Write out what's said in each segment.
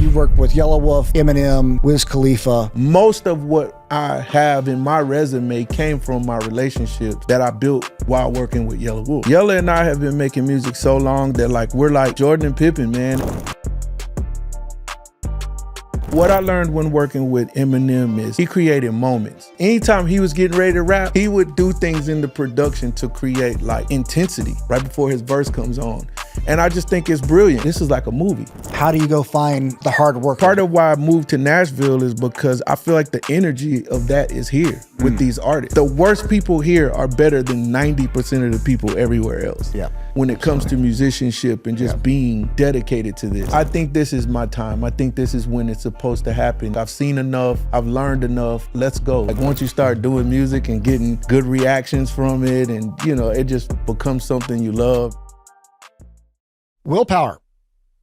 You've worked with Yelawolf, Eminem, Wiz Khalifa. Most of what I have in my resume came from my relationships that I built while working with Yelawolf. Yella and I have been making music so long that we're like Jordan and Pippen, man. What I learned when working with Eminem is he created moments. Anytime he was getting ready to rap, he would do things in the production to create intensity right before his verse comes on. And I just think it's brilliant. This is like a movie. How do you go find the hard work? Part of why I moved to Nashville is because I feel like the energy of that is here with these artists. The worst people here are better than 90% of the people everywhere else. Yeah. When it comes to musicianship and just being dedicated to this. I think this is my time. I think this is when it's supposed to happen. I've seen enough. I've learned enough. Let's go. Once you start doing music and getting good reactions from it and, it just becomes something you love. Willpower,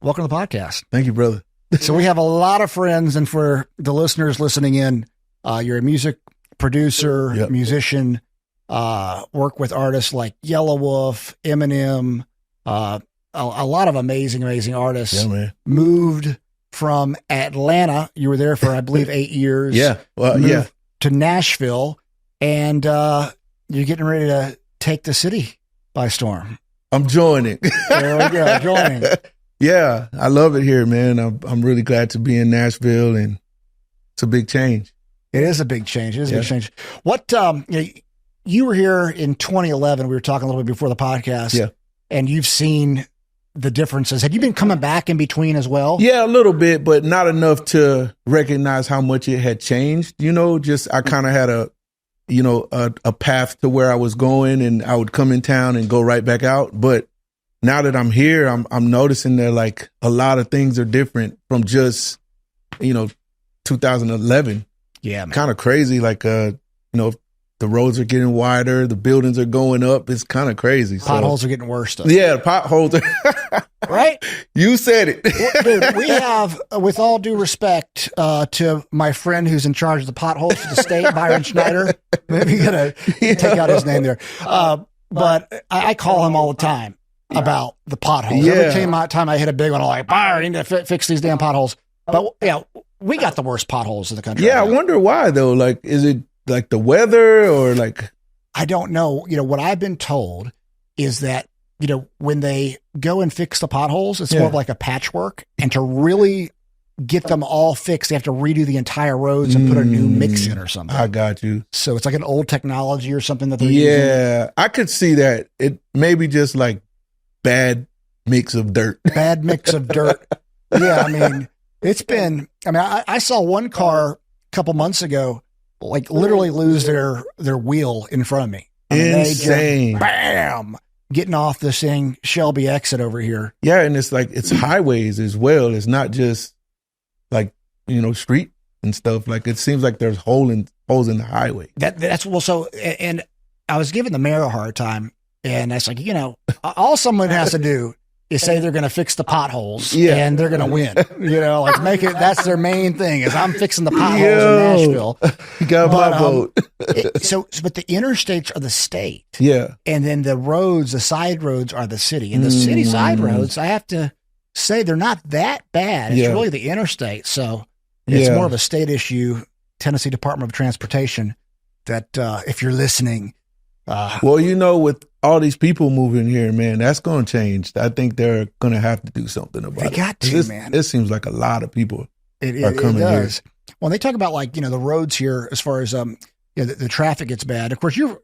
welcome to the podcast. Thank you, brother. So we have a lot of friends, and for the listeners listening in, you're a music producer, musician, work with artists like Yelawolf, Eminem, a lot of amazing artists. Yeah, man. Moved from Atlanta. You were there for, I believe, 8 years. Yeah. Well, moved to Nashville, and you're getting ready to take the city by storm. I'm joining. There we go, joining. Yeah, I love it here, man. I'm really glad to be in Nashville, and it's a big change. It is a big change. It is a big change. What, you were here in 2011. We were talking a little bit before the podcast, and you've seen the differences. Had you been coming back in between as well? Yeah, a little bit, but not enough to recognize how much it had changed. I kind of had a path to where I was going, and I would come in town and go right back out. But now that I'm here, I'm noticing that a lot of things are different from just, 2011. Yeah, man. Kind of crazy. The roads are getting wider, the buildings are going up. It's kind of crazy. Potholes are getting worse. Yeah, potholes are right? You said it. Dude, we have, with all due respect to my friend who's in charge of the potholes for the state, Byron Schneider. Maybe you gotta take out his name there. But I call him all the time about the potholes. Yeah. Every time I hit a big one, I'm like, Byron, I need to fix these damn potholes. But we got the worst potholes in the country. Yeah, right, I wonder why though. Is it the weather or I don't know. What I've been told is that, when they go and fix the potholes, it's more of like a patchwork, and to really get them all fixed, they have to redo the entire roads and put a new mix in or something. I got you. So it's like an old technology or something that they're using. Yeah, I could see that. It may be just bad mix of dirt. Bad mix of dirt. Yeah, I saw one car a couple months ago literally lose their wheel in front of me. Insane. Just, bam, getting off this thing, Shelby exit over here. Yeah, and it's highways as well. It's not just street and stuff. It seems like there's holes in the highway. And I was giving the mayor a hard time, and that's all someone has to do is say they're going to fix the potholes, and they're going to win. Make it. That's their main thing is I'm fixing the potholes in Nashville. You got my vote. But the interstates are the state. Yeah. And then the side roads are the city. And the city side roads, I have to say, they're not that bad. It's really the interstate. So it's more of a state issue, Tennessee Department of Transportation, that if you're listening. With all these people moving here, man, that's going to change. I think they're going to have to do something about it. They got to, man. It seems like a lot of people are coming here. Well, they talk about the roads here as far as the traffic gets bad. Of course, you're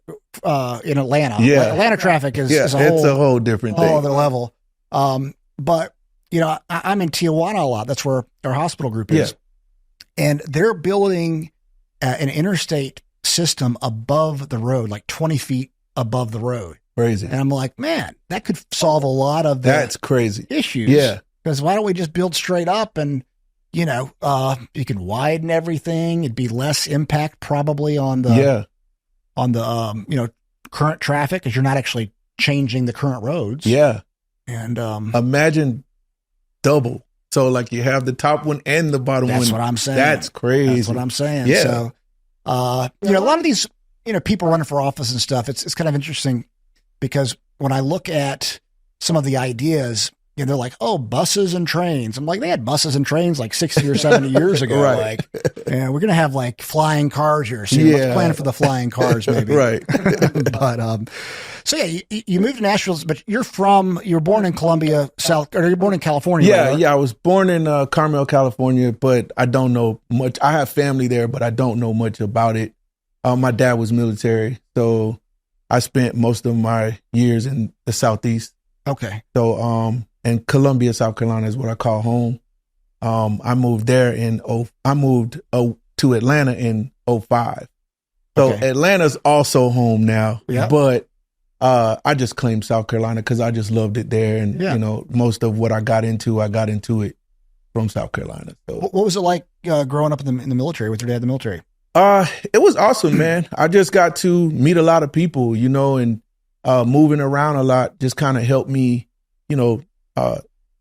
in Atlanta. Yeah. Atlanta traffic is it's a whole different thing. Whole other level. But I'm in Tijuana a lot. That's where our hospital group is. And they're building an interstate system above the road, 20 feet above the road. Crazy. And I'm like, man, that could solve a lot of that's crazy issues. Yeah. Because why don't we just build straight up and, you can widen everything. It'd be less impact probably on the current traffic, because you're not actually changing the current roads. Yeah. And imagine double. So you have the top one and the bottom one. That's what I'm saying. That's crazy. That's what I'm saying. Yeah. So, a lot of these, people running for office and stuff, it's kind of interesting, because when I look at some of the ideas, and they're like, oh, buses and trains. I'm like, they had buses and trains like 60 or 70 years ago. Right. Like, and we're going to have like flying cars here. So let's plan for the flying cars maybe. Right. But, so yeah, you moved to Nashville, but you were born in Columbia, or you're born in California. Yeah. Right? Yeah. I was born in Carmel, California, but I don't know much. I have family there, but I don't know much about it. My dad was military, so I spent most of my years in the Southeast. Okay. So, and Columbia, South Carolina is what I call home. I moved there to Atlanta in 2005. So Atlanta's also home now, but I just claimed South Carolina because I just loved it there. And, you know, most of what I got into it from South Carolina. So what was it like growing up in the military with your dad in the military? It was awesome, man. I just got to meet a lot of people, you know, and moving around a lot just kind of helped me, you know,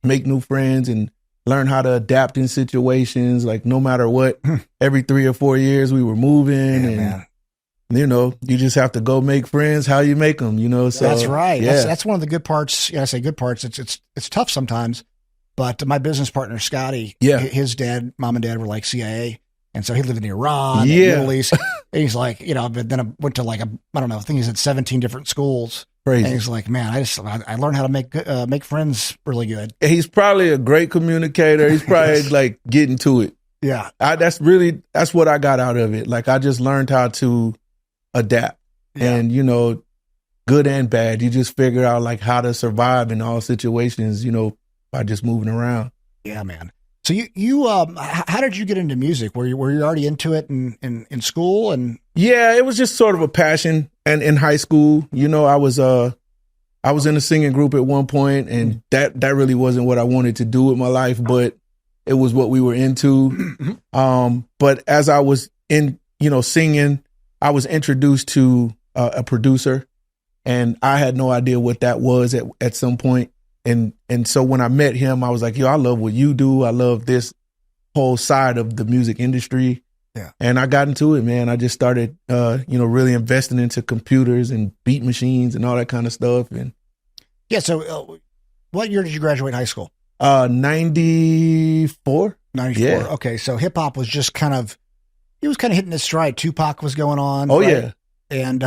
make new friends and learn how to adapt in situations. Like no matter what, every 3 or 4 years we were moving and, you know, you just have to go make friends how you make them, you know. So that's right. Yeah. That's one of the good parts. Yeah, I say good parts. It's tough sometimes, but my business partner, Scotty, his dad, mom and dad were like CIA. And so he lived in Iran, Middle East. And he's like, you know, but then I went to like I don't know, I think he's at 17 different schools. Crazy. And he's like, man, I learned how to make friends really good. He's probably a great communicator. He's probably like getting to it. Yeah. That's what I got out of it. Like I just learned how to adapt and, you know, good and bad. You just figure out like how to survive in all situations, you know, by just moving around. Yeah, man. So you how did you get into music? Were you already into it in school? And yeah, it was just sort of a passion. And in high school, you know, I was in a singing group at one point, and that really wasn't what I wanted to do with my life, but it was what we were into. But as I was in, you know, singing, I was introduced to a producer, and I had no idea what that was at some point. And so when I met him, I was like, yo, I love what you do. I love this whole side of the music industry. Yeah. And I got into it, man. I just started, you know, really investing into computers and beat machines and all that kind of stuff. And yeah. So what year did you graduate high school? 94. 94. Yeah. Okay. So hip hop was just he was kind of hitting his stride. Tupac was going on. Oh, right? yeah. And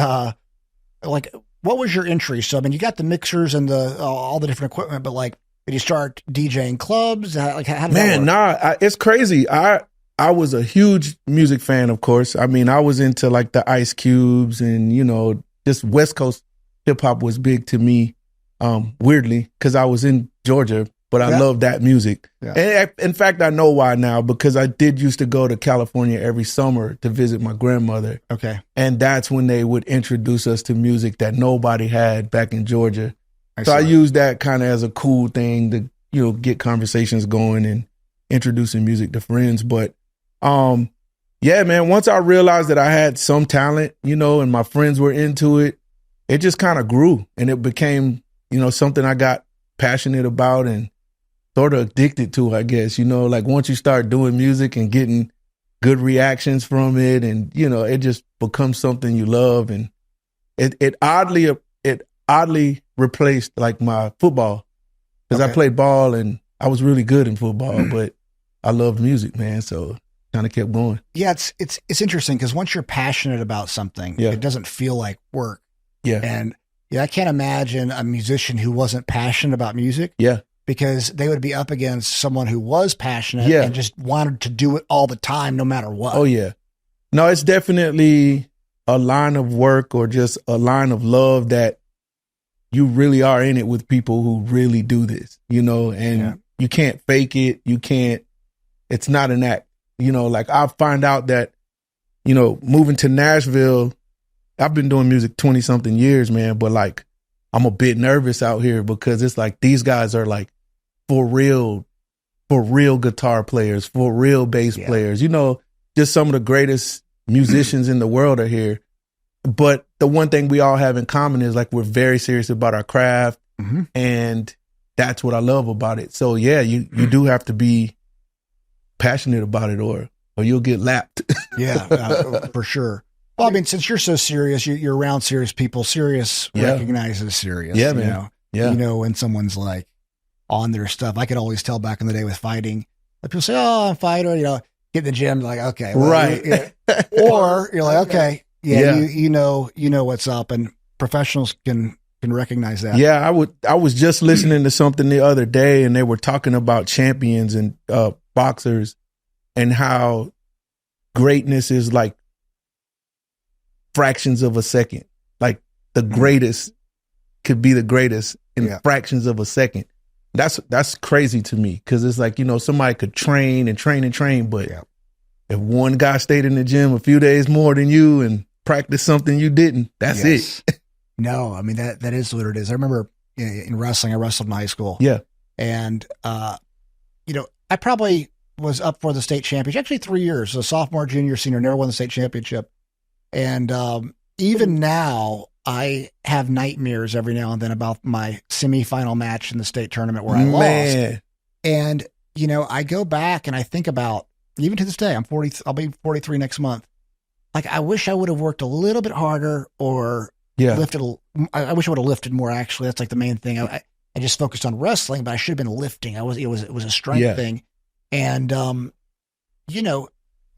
like, what was your entry? So, I mean, you got the mixers and all the different equipment, but like, did you start DJing clubs? How did that work? It's crazy. I was a huge music fan, of course. I mean, I was into like the Ice Cubes and, you know, just West Coast hip hop was big to me, weirdly, because I was in Georgia, but I love that music. Yeah. And in fact, I know why now, because I did used to go to California every summer to visit my grandmother. Okay. And that's when they would introduce us to music that nobody had back in Georgia. I used that kind of as a cool thing to, you know, get conversations going and introducing music to friends. But yeah, man, once I realized that I had some talent, you know, and my friends were into it, it just kind of grew and it became, you know, something I got passionate about and sort of addicted to, I guess, you know, like once you start doing music and getting good reactions from it and, you know, it just becomes something you love. And it oddly replaced like my football because I played ball and I was really good in football, but I loved music, man. So kind of kept going. Yeah. It's interesting because once you're passionate about something, it doesn't feel like work. Yeah. And I can't imagine a musician who wasn't passionate about music. Yeah. Because they would be up against someone who was passionate and just wanted to do it all the time, no matter what. Oh, yeah. No, it's definitely a line of work or just a line of love that you really are in it with people who really do this, you know, and you can't fake it. It's not an act, you know, like I find out that, you know, moving to Nashville, I've been doing music 20 something years, man, but like I'm a bit nervous out here because it's like these guys are like for real guitar players, for real bass players, you know, just some of the greatest musicians in the world are here. But the one thing we all have in common is like we're very serious about our craft, and that's what I love about it. So yeah, you do have to be passionate about it or you'll get lapped. For sure. Well, I mean, since you're so serious, you're around serious people. Serious recognizes serious. Yeah, man. You know when someone's like, on their stuff. I could always tell back in the day with fighting. Like people say, "Oh, I'm a fighter," get in the gym, like, okay, well, right. Or you're like, okay, you know what's up, and professionals can recognize that. Yeah, I was just listening to something the other day, and they were talking about champions and boxers and how greatness is like fractions of a second. Like the greatest could be the greatest in fractions of a second. That's crazy to me, because it's like, somebody could train and train and train, but if one guy stayed in the gym a few days more than you and practiced something you didn't, that's it. No, I mean, that is what it is. I remember in wrestling, I wrestled in high school. Yeah. And, I probably was up for the state championship, actually 3 years. So sophomore, junior, senior, never won the state championship. And even now, I have nightmares every now and then about my semifinal match in the state tournament where I lost. And, I go back and I think about, even to this day, I'll be 43 next month. Like, I wish I would have worked a little bit harder or lifted. I wish I would have lifted more, actually. That's like the main thing. I just focused on wrestling, but I should have been lifting. It was a strength thing. And, the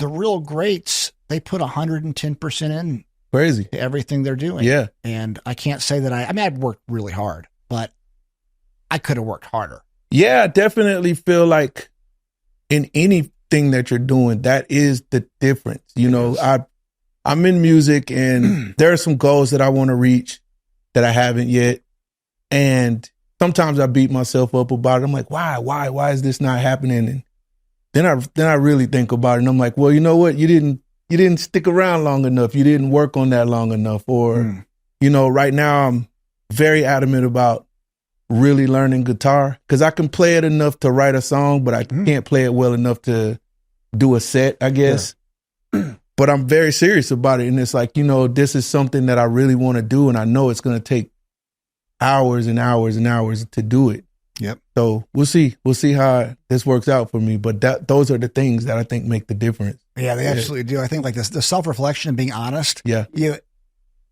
real greats, they put 110% in. Crazy. To everything they're doing. Yeah. And I can't say that I've worked really hard, but I could have worked harder. Yeah, I definitely feel like in anything that you're doing, that is the difference. I'm in music, and there are some goals that I want to reach that I haven't yet. And sometimes I beat myself up about it. I'm like, why is this not happening? And then I really think about it, and I'm like, well, you know what? You didn't stick around long enough. You didn't work on that long enough. Or, right now I'm very adamant about really learning guitar, because I can play it enough to write a song, but I can't play it well enough to do a set, I guess. Yeah. But I'm very serious about it. And it's like, this is something that I really want to do. And I know it's going to take hours and hours and hours to do it. Yep. So we'll see. We'll see how this works out for me. But those are the things that I think make the difference. Yeah, they absolutely do. I think like this, the self-reflection and being honest. Yeah.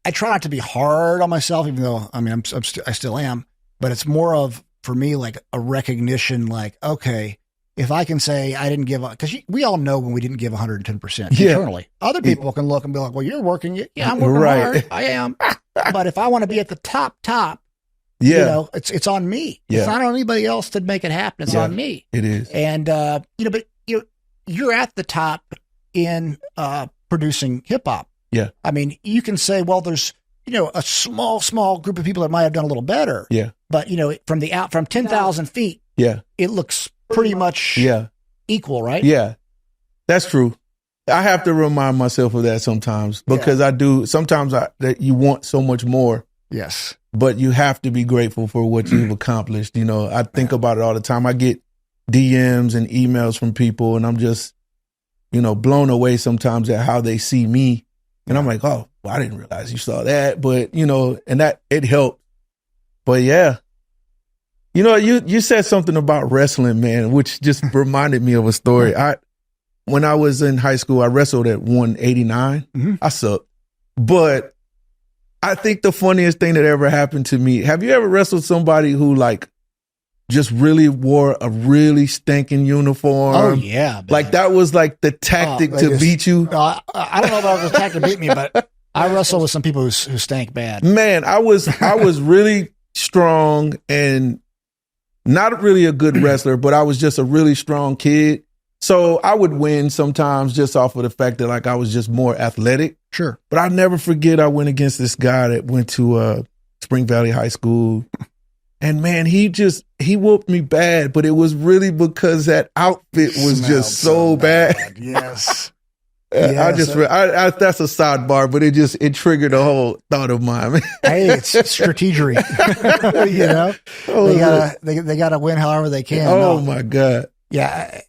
I try not to be hard on myself, even though, I still am, but it's more of, for me, like a recognition, like, okay, if I can say I didn't give up, because we all know when we didn't give 110% internally. Other people can look and be like, well, you're working. Yeah, I'm working hard. I am. But if I want to be at the top, it's on me. Yeah. It's not on anybody else to make it happen. It's on me. It is. And, but you're at the top in producing hip hop. Yeah. I mean, you can say, well, there's, a small group of people that might have done a little better. Yeah. But, from 10,000 feet, it looks pretty much equal, right? Yeah. That's true. I have to remind myself of that sometimes, because I do. Sometimes that you want so much more. Yes. But you have to be grateful for what you've accomplished. I think about it all the time. I get DMs and emails from people, and I'm just, blown away sometimes at how they see me. And I'm like, oh, well, I didn't realize you saw that. But, and that it helped. But yeah, you said something about wrestling, man, which just reminded me of a story. When I was in high school, I wrestled at 189. Mm-hmm. I sucked. But I think the funniest thing that ever happened to me, have you ever wrestled somebody who like just really wore a really stinking uniform? Oh yeah. Man. Like that was like the tactic to beat you. I don't know if that was a tactic to beat me, but I wrestled with some people who stank bad. Man, I was really strong and not really a good wrestler, but I was just a really strong kid. So I would win sometimes just off of the fact that like I was just more athletic. Sure. But I'll never forget I went against this guy that went to Spring Valley High School. And man, he whooped me bad, but it was really because that outfit was just so bad. Yes. That's a sidebar, but it triggered a whole thought of mine. Hey, it's strategery. They gotta win however they can. Oh my God. Yeah.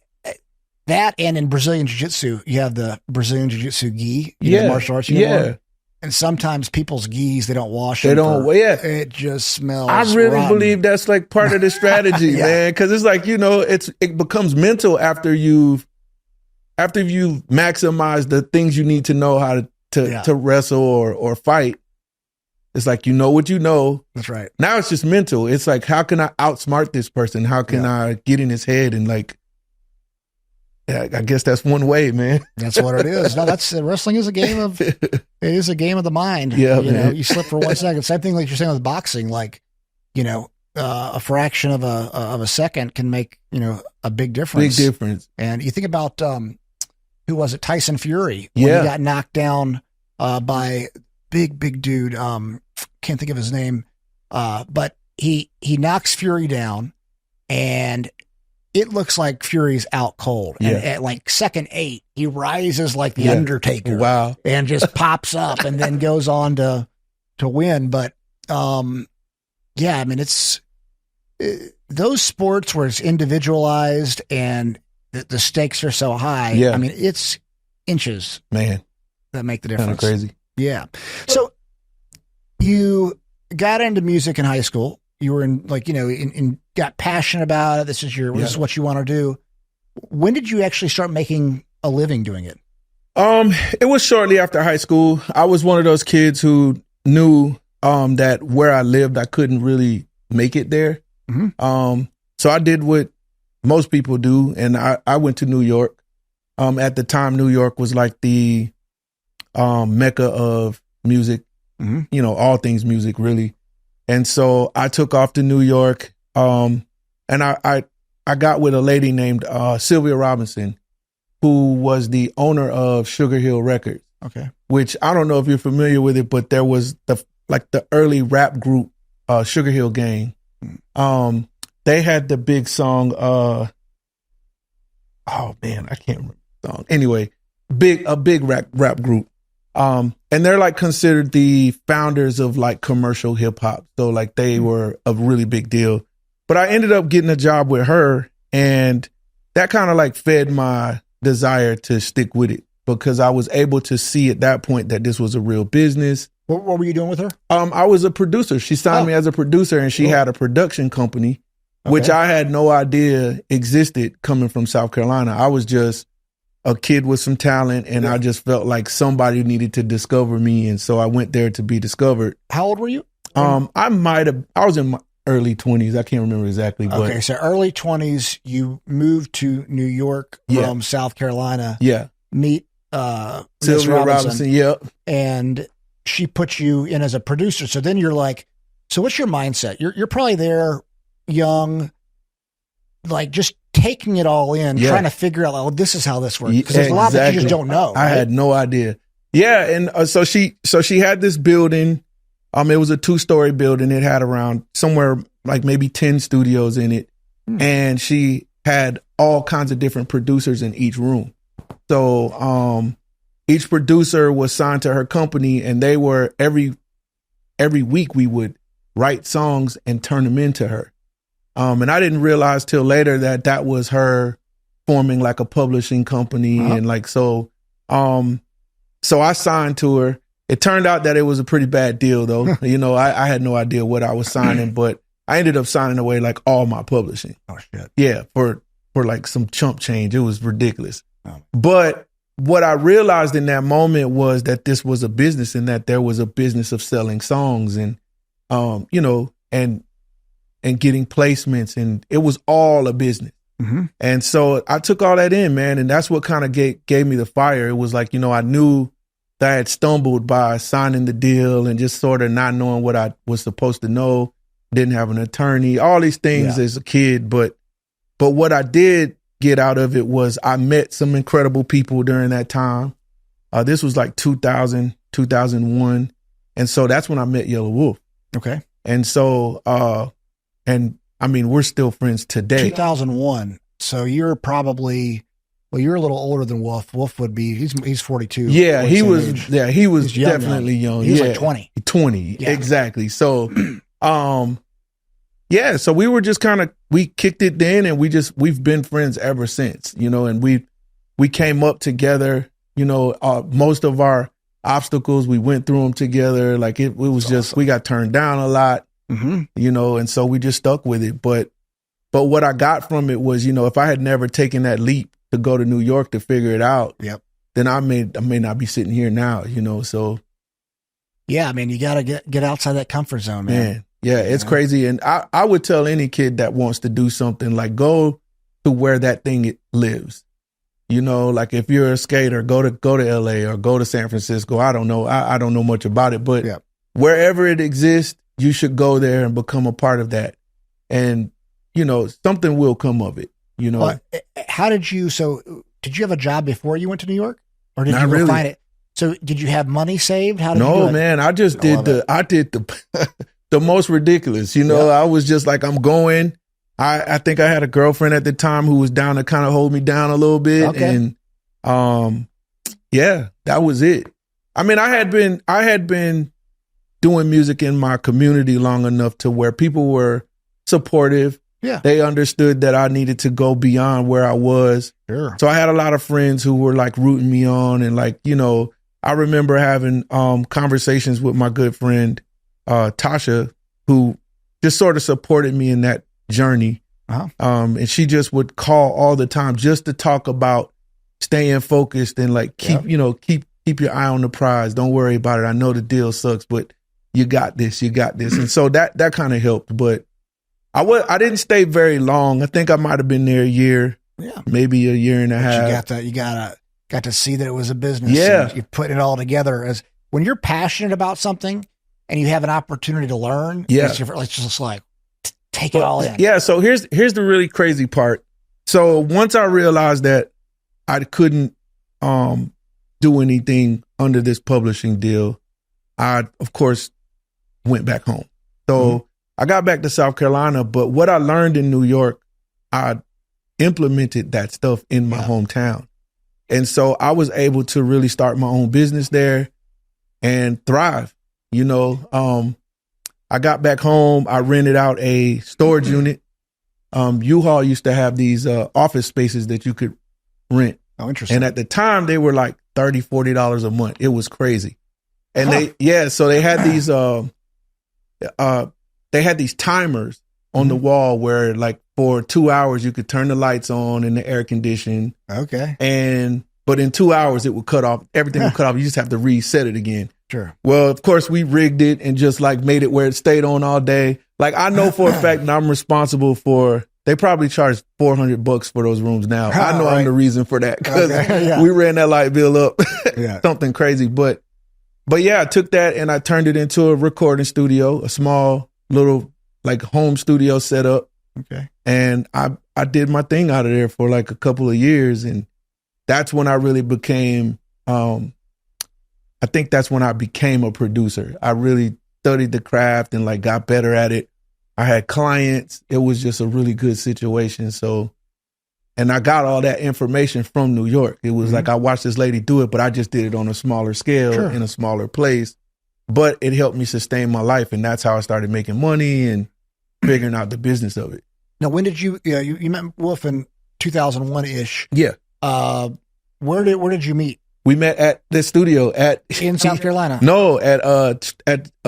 That, and in Brazilian Jiu-Jitsu, you have the Brazilian Jiu-Jitsu gi, the martial arts uniform. Yeah. And sometimes people's gis, they don't wash them. It just smells I really rotten. believe that's like part of the strategy, man. Because it's like, it becomes mental after you've maximized the things you need to know how to wrestle or fight. It's like, you know what you know. That's right. Now it's just mental. It's like, how can I outsmart this person? How can I get in his head? And like, I guess that's one way, man. That's what it is. No, wrestling is a game of the mind. Yeah, you know, you slip for 1 second. Same thing like you're saying with boxing. Like, you know, a fraction of a second can make, you know, a big difference. Big difference. And you think about who was it? Tyson Fury. When he got knocked down by big dude. Can't think of his name. But he knocks Fury down, and it looks like Fury's out cold. And at like second 8, he rises like the Undertaker. Wow. And just pops up and then goes on to win. But yeah, I mean, it's those sports where it's individualized and the stakes are so high. Yeah. I mean, it's inches, man, that make the difference. Kind of crazy. Yeah. So you got into music in high school. You were in, like, you know, in got passionate about it. This is what you want to do. When did you actually start making a living doing it? It was shortly after high school. I was one of those kids who knew that where I lived, I couldn't really make it there. Mm-hmm. So I did what most people do, and I went to New York. At the time, New York was like the mecca of music, mm-hmm. you know, all things music, really. And so I took off to New York, and I got with a lady named Sylvia Robinson, who was the owner of Sugar Hill Records. Okay. Which I don't know if you're familiar with it, but there was the early rap group, Sugar Hill Gang. They had the big song, oh man, I can't remember the song. Anyway, a big rap group. And they're like considered the founders of like commercial hip hop. So like they were a really big deal. But I ended up getting a job with her, and that kind of like fed my desire to stick with it, because I was able to see at that point that this was a real business. What were you doing with her? I was a producer. She signed me as a producer, and she had a production company, which I had no idea existed coming from South Carolina. I was just a kid with some talent, and I just felt like somebody needed to discover me. And so I went there to be discovered. How old were you? I was in my early 20s. I can't remember exactly. But okay, so early 20s, you moved to New York from South Carolina. Yeah. Meet Sylvia Robinson. Yep. And she put you in as a producer. So then you're like, so what's your mindset? You're probably there young, like just taking it all in, trying to figure out, oh, this is how this works. Because there's a lot that you just don't know. I had no idea. Yeah. And so she had this building. It was a 2-story building. It had around somewhere like maybe 10 studios in it. And she had all kinds of different producers in each room. So each producer was signed to her company, and they were every week we would write songs and turn them into her. And I didn't realize till later that was her forming like a publishing company. And like, so I signed to her. It turned out that it was a pretty bad deal though. You know, I had no idea what I was signing, but I ended up signing away like all my publishing. Oh shit. Yeah. For like some chump change. It was ridiculous. But what I realized in that moment was that this was a business, and that there was a business of selling songs and, you know, and getting placements, and it was all a business. Mm-hmm. And so I took all that in, man. And that's what kind of gave me the fire. It was like, you know, I knew that I had stumbled by signing the deal and just sort of not knowing what I was supposed to know. Didn't have an attorney, all these things as a kid. But what I did get out of it was I met some incredible people during that time. This was like 2000, 2001. And so that's when I met Yelawolf. Okay. And so, and I mean, we're still friends today. 2001. So you're probably, well, you're a little older than Wolf. Wolf would be, he's 42. Yeah, he was definitely young. He was like 20. 20, exactly. So, yeah, so we were just we kicked it then, and we've been friends ever since, you know, and we came up together, you know, most of our obstacles, we went through them together. Like it was just, we got turned down a lot, you know, and so we just stuck with it. But what I got from it was, you know, if I had never taken that leap to go to New York to figure it out, then I may not be sitting here now, you know, so Yeah, I mean, you got to get outside that comfort zone, man. Yeah, it's crazy. And I would tell any kid that wants to do something, like, go to where that thing lives. You know, like if you're a skater, go to LA or go to San Francisco. I don't know. I don't know much about it, but wherever it exists, you should go there and become a part of that. And, you know, something will come of it, you know. How did you have a job before you went to New York? Or did you really find it? So did you have money saved? How did you do it? Man, I just did the most ridiculous, you know. I was just like, I'm going. I think I had a girlfriend at the time who was down to kind of hold me down a little bit. Okay. And that was it. I mean, I had been doing music in my community long enough to where people were supportive. Yeah. They understood that I needed to go beyond where I was. Sure. So I had a lot of friends who were like rooting me on, and like, you know, I remember having conversations with my good friend Tasha, who just sort of supported me in that journey. And she just would call all the time just to talk about staying focused and like keep your eye on the prize. Don't worry about it. I know the deal sucks, but you got this. And so that kind of helped. But I didn't stay very long. I think I might have been there a year, maybe a year and a half. You got to see that it was a business. Yeah, you put it all together. As when you're passionate about something and you have an opportunity to learn. It's just like take it all in. Yeah. So here's the really crazy part. So once I realized that I couldn't do anything under this publishing deal, I of course went back home. So I got back to South Carolina, but what I learned in New York, I implemented that stuff in my hometown. And so I was able to really start my own business there and thrive. You know, I got back home, I rented out a storage unit. U-Haul used to have these office spaces that you could rent. Oh, interesting. And at the time they were like $30, $40 a month. It was crazy. And so they had these timers on the wall where like for 2 hours you could turn the lights on and the air condition. Okay. But in 2 hours it would cut off. Everything would cut off. You just have to reset it again. Sure. Well, of course we rigged it and just like made it where it stayed on all day. Like I know for a fact that I'm responsible for, they probably charge $400 for those rooms now. I know I'm the reason for that because we ran that light bill up. Something crazy. But yeah, I took that and I turned it into a recording studio, a small little like home studio setup. Okay. And I did my thing out of there for like a couple of years. And that's when I really became, I think that's when I became a producer. I really studied the craft and like got better at it. I had clients. It was just a really good situation. So, and I got all that information from New York. It was like I watched this lady do it, but I just did it on a smaller scale in a smaller place. But it helped me sustain my life. And that's how I started making money and figuring out the business of it. Now, when did you met Wolf in 2001-ish? Yeah. Where did you meet? We met at the studio in South Carolina. No, at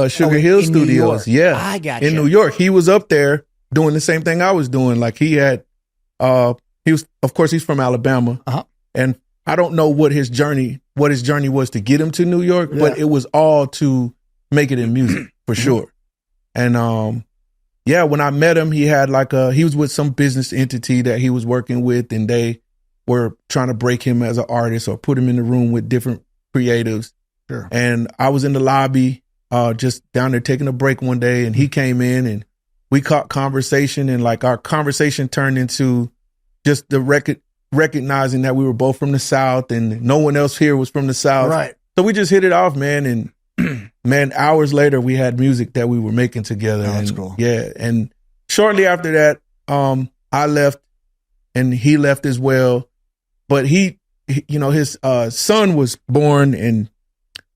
Sugar Hill Studios. Yeah, I got in New York. He was up there doing the same thing I was doing. Like he was, of course, he's from Alabama, and I don't know what his journey was to get him to New York, but it was all to make it in music for sure. And when I met him, he had he was with some business entity that he was working with, and they were trying to break him as an artist or put him in the room with different creatives. Sure. And I was in the lobby, just down there taking a break one day, and he came in and we caught conversation, and like our conversation turned into just the recognizing that we were both from the South and no one else here was from the South. Right. So we just hit it off, man. And man, hours later we had music that we were making together. Oh, that's cool. Yeah. And shortly after that, I left and he left as well. But his son was born, and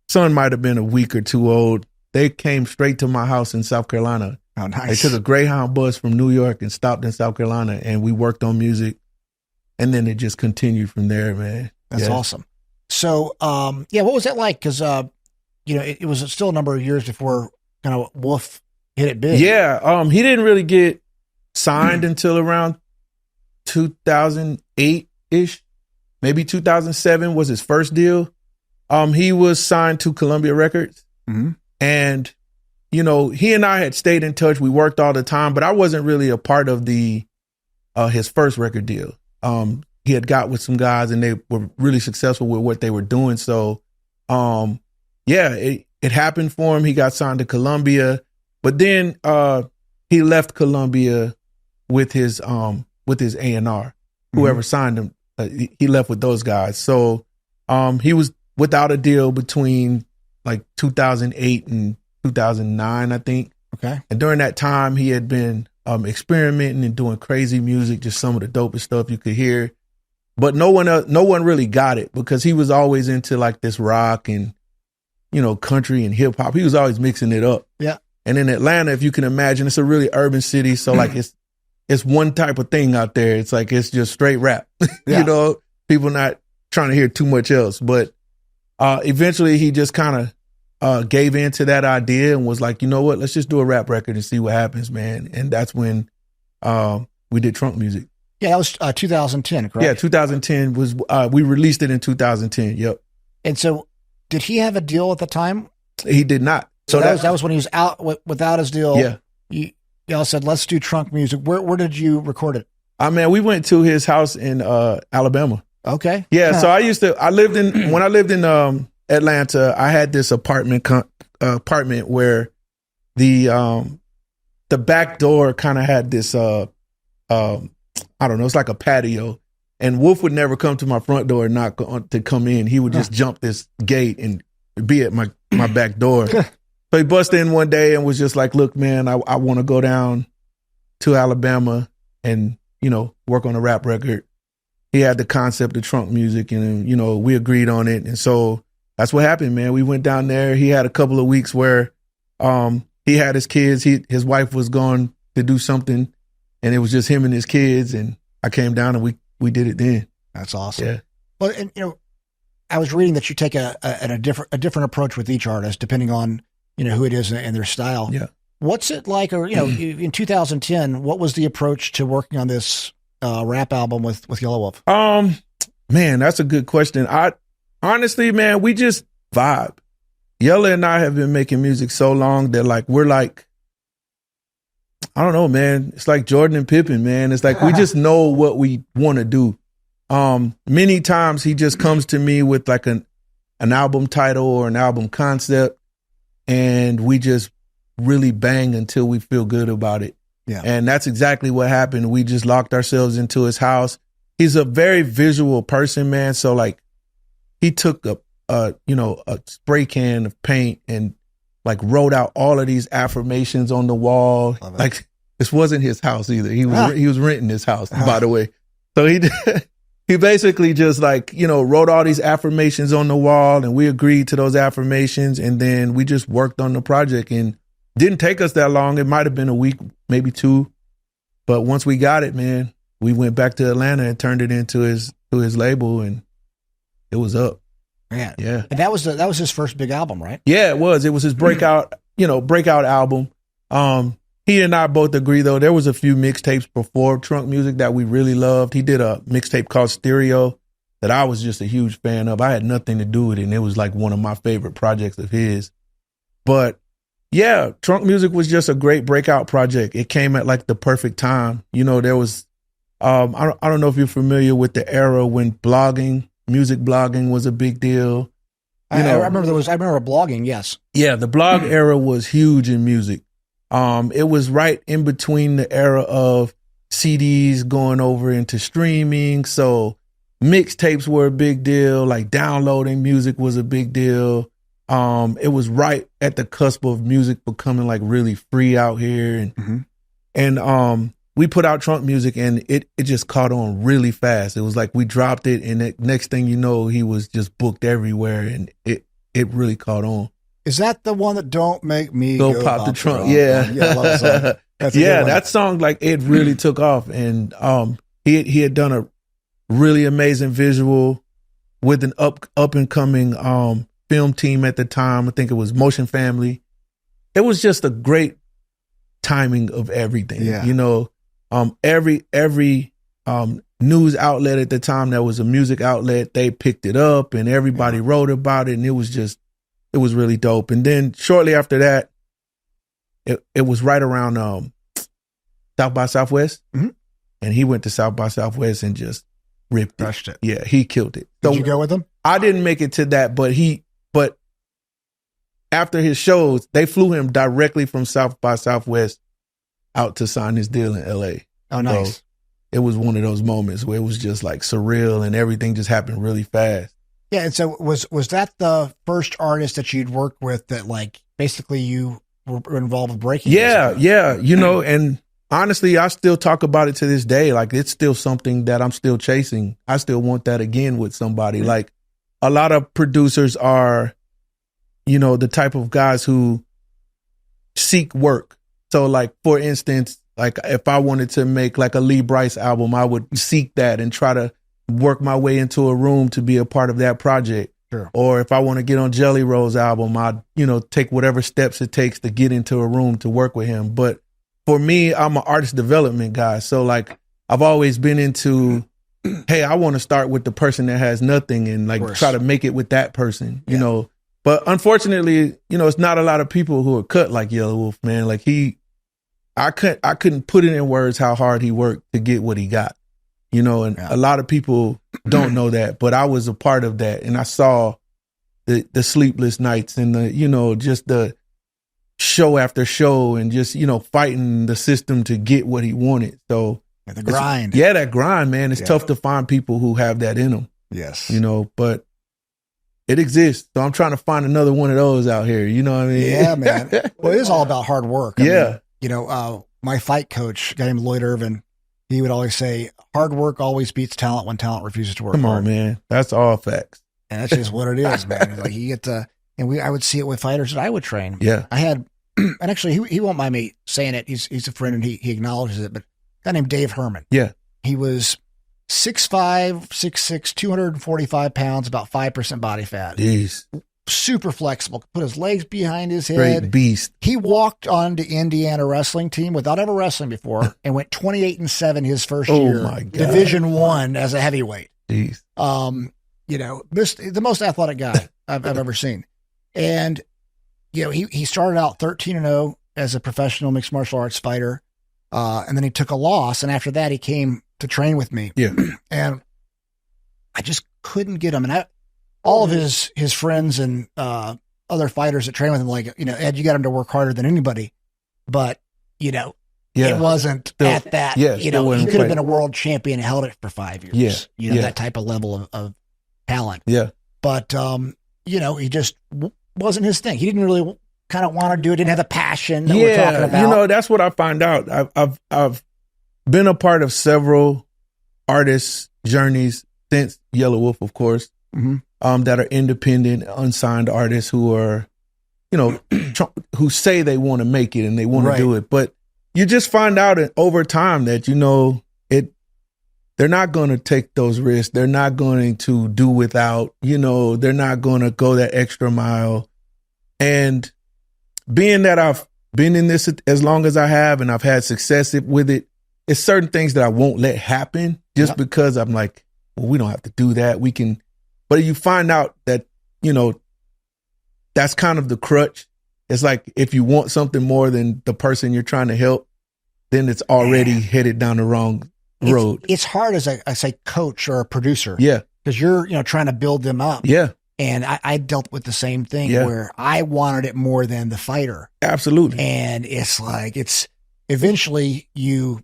son might have been a week or two old. They came straight to my house in South Carolina. Oh, nice. They took a Greyhound bus from New York and stopped in South Carolina, and we worked on music. And then it just continued from there, man. That's awesome. So, what was that like? Because, it was still a number of years before kind of Wolf hit it big. Yeah. He didn't really get signed until around 2008-ish. Maybe 2007 was his first deal. He was signed to Columbia Records, And, you know, he and I had stayed in touch. We worked all the time, but I wasn't really a part of his first record deal. He had got with some guys and they were really successful with what they were doing. So, it happened for him. He got signed to Columbia, but then he left Columbia with his A&R, whoever signed him. He left with those guys. So he was without a deal between like 2008 and 2009, I think. Okay. And during that time, he had been experimenting and doing crazy music, just some of the dopest stuff you could hear. But no one really got it because he was always into like this rock and, you know, country and hip hop. He was always mixing it up. Yeah. And in Atlanta, if you can imagine, it's a really urban city. So like it's one type of thing out there. It's like, it's just straight rap, you know, people not trying to hear too much else. But eventually he just kind of gave in to that idea and was like, you know what, let's just do a rap record and see what happens, man. And that's when we did Trunk Music. Yeah, that was 2010, correct? Yeah, 2010 was, we released it in 2010, yep. And so did he have a deal at the time? He did not. So that was when he was out without his deal. Yeah. Y'all said, let's do Trunk Music. Where did you record it? Man, we went to his house in Alabama. Okay. Yeah, so when I lived in Atlanta, I had this apartment where the back door kind of had this I don't know, it's like a patio. And Wolf would never come to my front door and knock to come in. He would just jump this gate and be at my back door. So he busted in one day and was just like, look, man, I want to go down to Alabama and, you know, work on a rap record. He had the concept of Trunk Music and, you know, we agreed on it. And so that's what happened, man. We went down there. He had a couple of weeks where he had his kids. His wife was gone to do something and it was just him and his kids. And I came down and we did it then. That's awesome. Yeah. Well, and you know, I was reading that you take a different approach with each artist depending on, you know, who it is and their style. Yeah. What's it like, or, you know, in 2010, what was the approach to working on this rap album with Yelawolf? Man, that's a good question. Honestly, man, we just vibe. Yella and I have been making music so long that like, we're like, I don't know, man. It's like Jordan and Pippen, man. It's like, we just know what we want to do. Many times he just comes to me with like an album title or an album concept and we just really bang until we feel good about it. Yeah. And that's exactly what happened. We just locked ourselves into his house. He's a very visual person, man. So like he took a spray can of paint and like wrote out all of these affirmations on the wall. Like this wasn't his house either. He was renting his house, by the way. So he basically just like, you know, wrote all these affirmations on the wall and we agreed to those affirmations. And then we just worked on the project and didn't take us that long. It might've been a week, maybe two. But once we got it, man, we went back to Atlanta and turned it into his label and it was up. Man. Yeah. And that was his first big album, right? Yeah, it was. It was his breakout album. He and I both agree though, there was a few mixtapes before Trunk Music that we really loved. He did a mixtape called Stereo that I was just a huge fan of. I had nothing to do with it and it was like one of my favorite projects of his. But yeah, Trunk Music was just a great breakout project. It came at like the perfect time. You know, there was, I don't know if you're familiar with the era when music blogging was a big deal. I remember blogging. Yes. Yeah. The blog era was huge in music. It was right in between the era of CDs going over into streaming. So mixtapes were a big deal. Like downloading music was a big deal. It was right at the cusp of music becoming like really free out here. And we put out Trunk Music and it just caught on really fast. It was like we dropped it and the next thing you know, he was just booked everywhere and it really caught on. Is that the one that Don't Make Me Go Pop the Trunk? Yeah. Yeah, I love that song. That's that song, like it really took off. And he had done a really amazing visual with an up and coming film team at the time. I think it was Motion Family. It was just a great timing of everything. Yeah. You know, every news outlet at the time that was a music outlet, they picked it up and everybody wrote about it and it was just it was really dope. And then shortly after that, it was right around South by Southwest. Mm-hmm. And he went to South by Southwest and just ripped it. Crushed it. Yeah, he killed it. Did you go with him? I didn't make it to that, but after his shows, they flew him directly from South by Southwest out to sign his deal in LA. Oh, nice. So it was one of those moments where it was just like surreal and everything just happened really fast. Yeah. And so was that the first artist that you'd worked with that like basically you were involved with breaking? Yeah. Yeah. You know, and honestly, I still talk about it to this day. Like it's still something that I'm still chasing. I still want that again with somebody. Mm-hmm. Like a lot of producers are, you know, the type of guys who seek work. So like, for instance, like if I wanted to make like a Lee Brice album, I would seek that and try to work my way into a room to be a part of that project. Sure. Or if I want to get on Jelly Roll's album, I'd, you know, take whatever steps it takes to get into a room to work with him. But for me, I'm an artist development guy. So like I've always been into, hey, I want to start with the person that has nothing and like try to make it with that person, you know. But unfortunately, you know, it's not a lot of people who are cut like Yelawolf, man. Like I couldn't put it in words how hard he worked to get what he got, you know, and a lot of people don't know that, but I was a part of that. And I saw the sleepless nights and the, you know, just the show after show and just, you know, fighting the system to get what he wanted. So the grind. Yeah, that grind, man. It's tough to find people who have that in them. Yes. You know, but it exists. So I'm trying to find another one of those out here. You know what I mean? Yeah, man. Well, it is all about hard work. I mean, you know, my fight coach, a guy named Lloyd Irvin, he would always say, hard work always beats talent when talent refuses to work Come on, hard. man. That's all facts. And that's just what it is, man. Like you get to, and I would see it with fighters that I would train. Yeah. I had, and actually he won't mind me saying it. He's a friend and he acknowledges it, but a guy named Dave Herman. Yeah. He was 6'5", 6'6", 245 pounds, about 5% body fat. Jeez. Super flexible. Put his legs behind his head. Great beast. He walked on to Indiana wrestling team without ever wrestling before and went 28-7 his first year. Oh my God. Division I as a heavyweight. Jeez. You know, the most athletic guy I've ever seen. And, you know, he started out 13-0 as a professional mixed martial arts fighter. And then he took a loss. And after that, he came to train with me. Yeah. And I just couldn't get him. And all of his friends and other fighters that train with him, like, you know, Ed, you got him to work harder than anybody. But, you know, it wasn't at that. Yeah, you know, he could have been a world champion and held it for 5 years. Yeah. You know, that type of level of talent. Yeah. But, you know, he just wasn't his thing. He didn't really kind of want to do it. Didn't have the passion that we're talking about. You know, that's what I find out. I've been a part of several artists' journeys since Yelawolf, of course, that are independent, unsigned artists who are, you know, who say they want to make it and they want to do it. But you just find out over time that, you know, they're not going to take those risks. They're not going to do without, you know, they're not going to go that extra mile. And being that I've been in this as long as I have and I've had success with it, it's certain things that I won't let happen just because I'm like, well, we don't have to do that. We can, but you find out that, you know, that's kind of the crutch. It's like, if you want something more than the person you're trying to help, then it's already headed down the wrong road. It's hard as a coach or a producer. Yeah. Because you're, you know, trying to build them up. Yeah. And I dealt with the same thing where I wanted it more than the fighter. Absolutely. And it's like, eventually you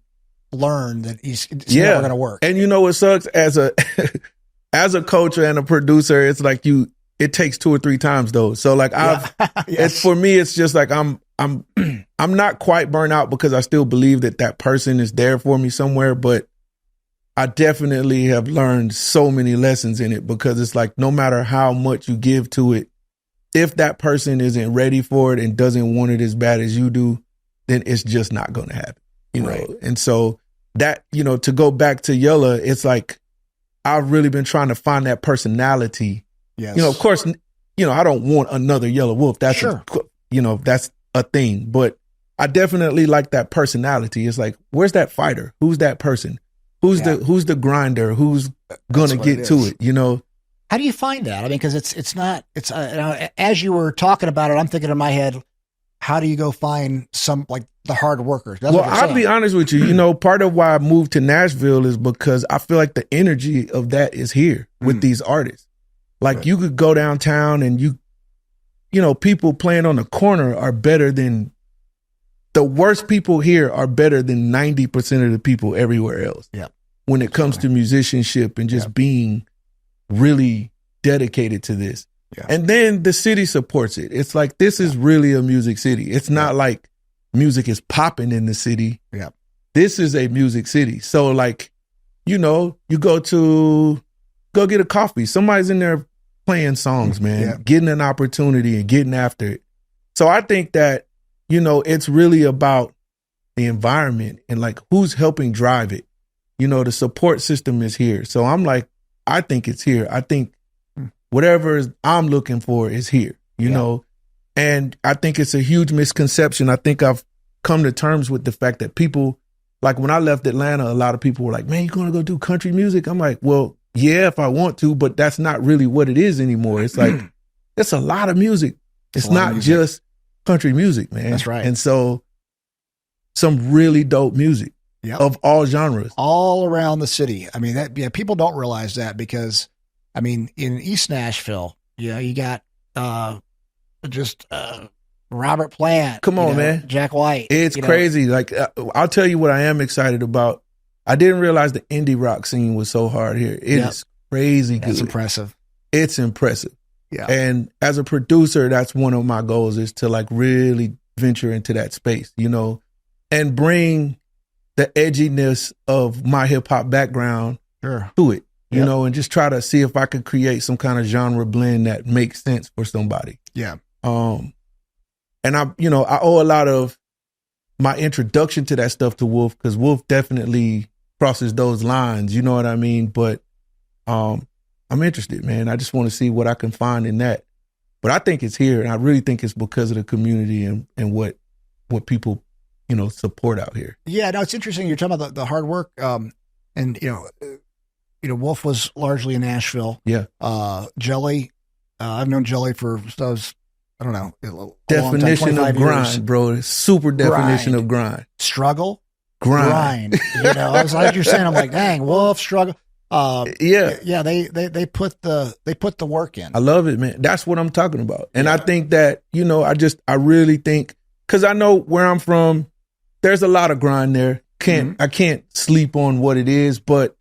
learn that it's never going to work. And you know what sucks as a coach and a producer, it's like it takes 2 or 3 times though. So like it's for me, it's just like I'm not quite burnt out because I still believe that person is there for me somewhere, but I definitely have learned so many lessons in it because it's like, no matter how much you give to it, if that person isn't ready for it and doesn't want it as bad as you do, then it's just not going to happen, you know? And so that, you know, to go back to Yella, it's like, I've really been trying to find that personality. Yes. You know, of course, you know, I don't want another Yelawolf. That's, you know, that's a thing, but I definitely like that personality. It's like, where's that fighter? Who's that person? Who's the grinder? Who's gonna get to it? You know, How do you find that? I mean, because as you were talking about it, I'm thinking in my head, how do you go find some like the hard workers? That's I'll be honest with you. You know, part of why I moved to Nashville is because I feel like the energy of that is here with these artists. Like you could go downtown and you know, people playing on the corner are better than the worst people here are better than 90% of the people everywhere else. Yeah. When it comes to musicianship and just being really dedicated to this. Yeah. And then the city supports it. It's like, this is really a music city. It's not like music is popping in the city. Yeah. This is a music city. So like, you know, you go get a coffee. Somebody's in there playing songs, man, getting an opportunity and getting after it. So I think that, you know, it's really about the environment and like who's helping drive it. You know, the support system is here. So I'm like, I think it's here. I think whatever I'm looking for is here, you know, and I think it's a huge misconception. I think I've come to terms with the fact that people, like when I left Atlanta, a lot of people were like, man, you're going to go do country music? I'm like, well, yeah, if I want to, but that's not really what it is anymore. It's like, it's a lot of music. It's not just country music, man. That's right. And so some really dope music of all genres. All around the city. I mean, people don't realize that because, I mean, in East Nashville, you got Robert Plant. Come on, man. Jack White. It's crazy. Like, I'll tell you what I am excited about. I didn't realize the indie rock scene was so hard here. It is crazy good. It's impressive. It's impressive. Yeah. And as a producer, that's one of my goals is to like really venture into that space, you know, and bring the edginess of my hip hop background to it, you know, and just try to see if I could create some kind of genre blend that makes sense for somebody. Yeah. And I owe a lot of my introduction to that stuff to Wolf, because Wolf definitely crosses those lines, you know what I mean? But I'm interested, man. I just want to see what I can find in that. But I think it's here, and I really think it's because of the community and what people, you know, support out here. Yeah, no, it's interesting. You're talking about the hard work, and Wolf was largely in Nashville. Yeah. Jelly, I've known Jelly for I don't know. Definition of grind, bro. Super definition of grind. Struggle. Grind. You know, I was like you're saying, I'm like, dang, Wolf, struggle. Yeah. They put the work in. I love it, man. That's what I'm talking about. And I think that, you know, I really think, because I know where I'm from, there's a lot of grind there. I can't sleep on what it is, but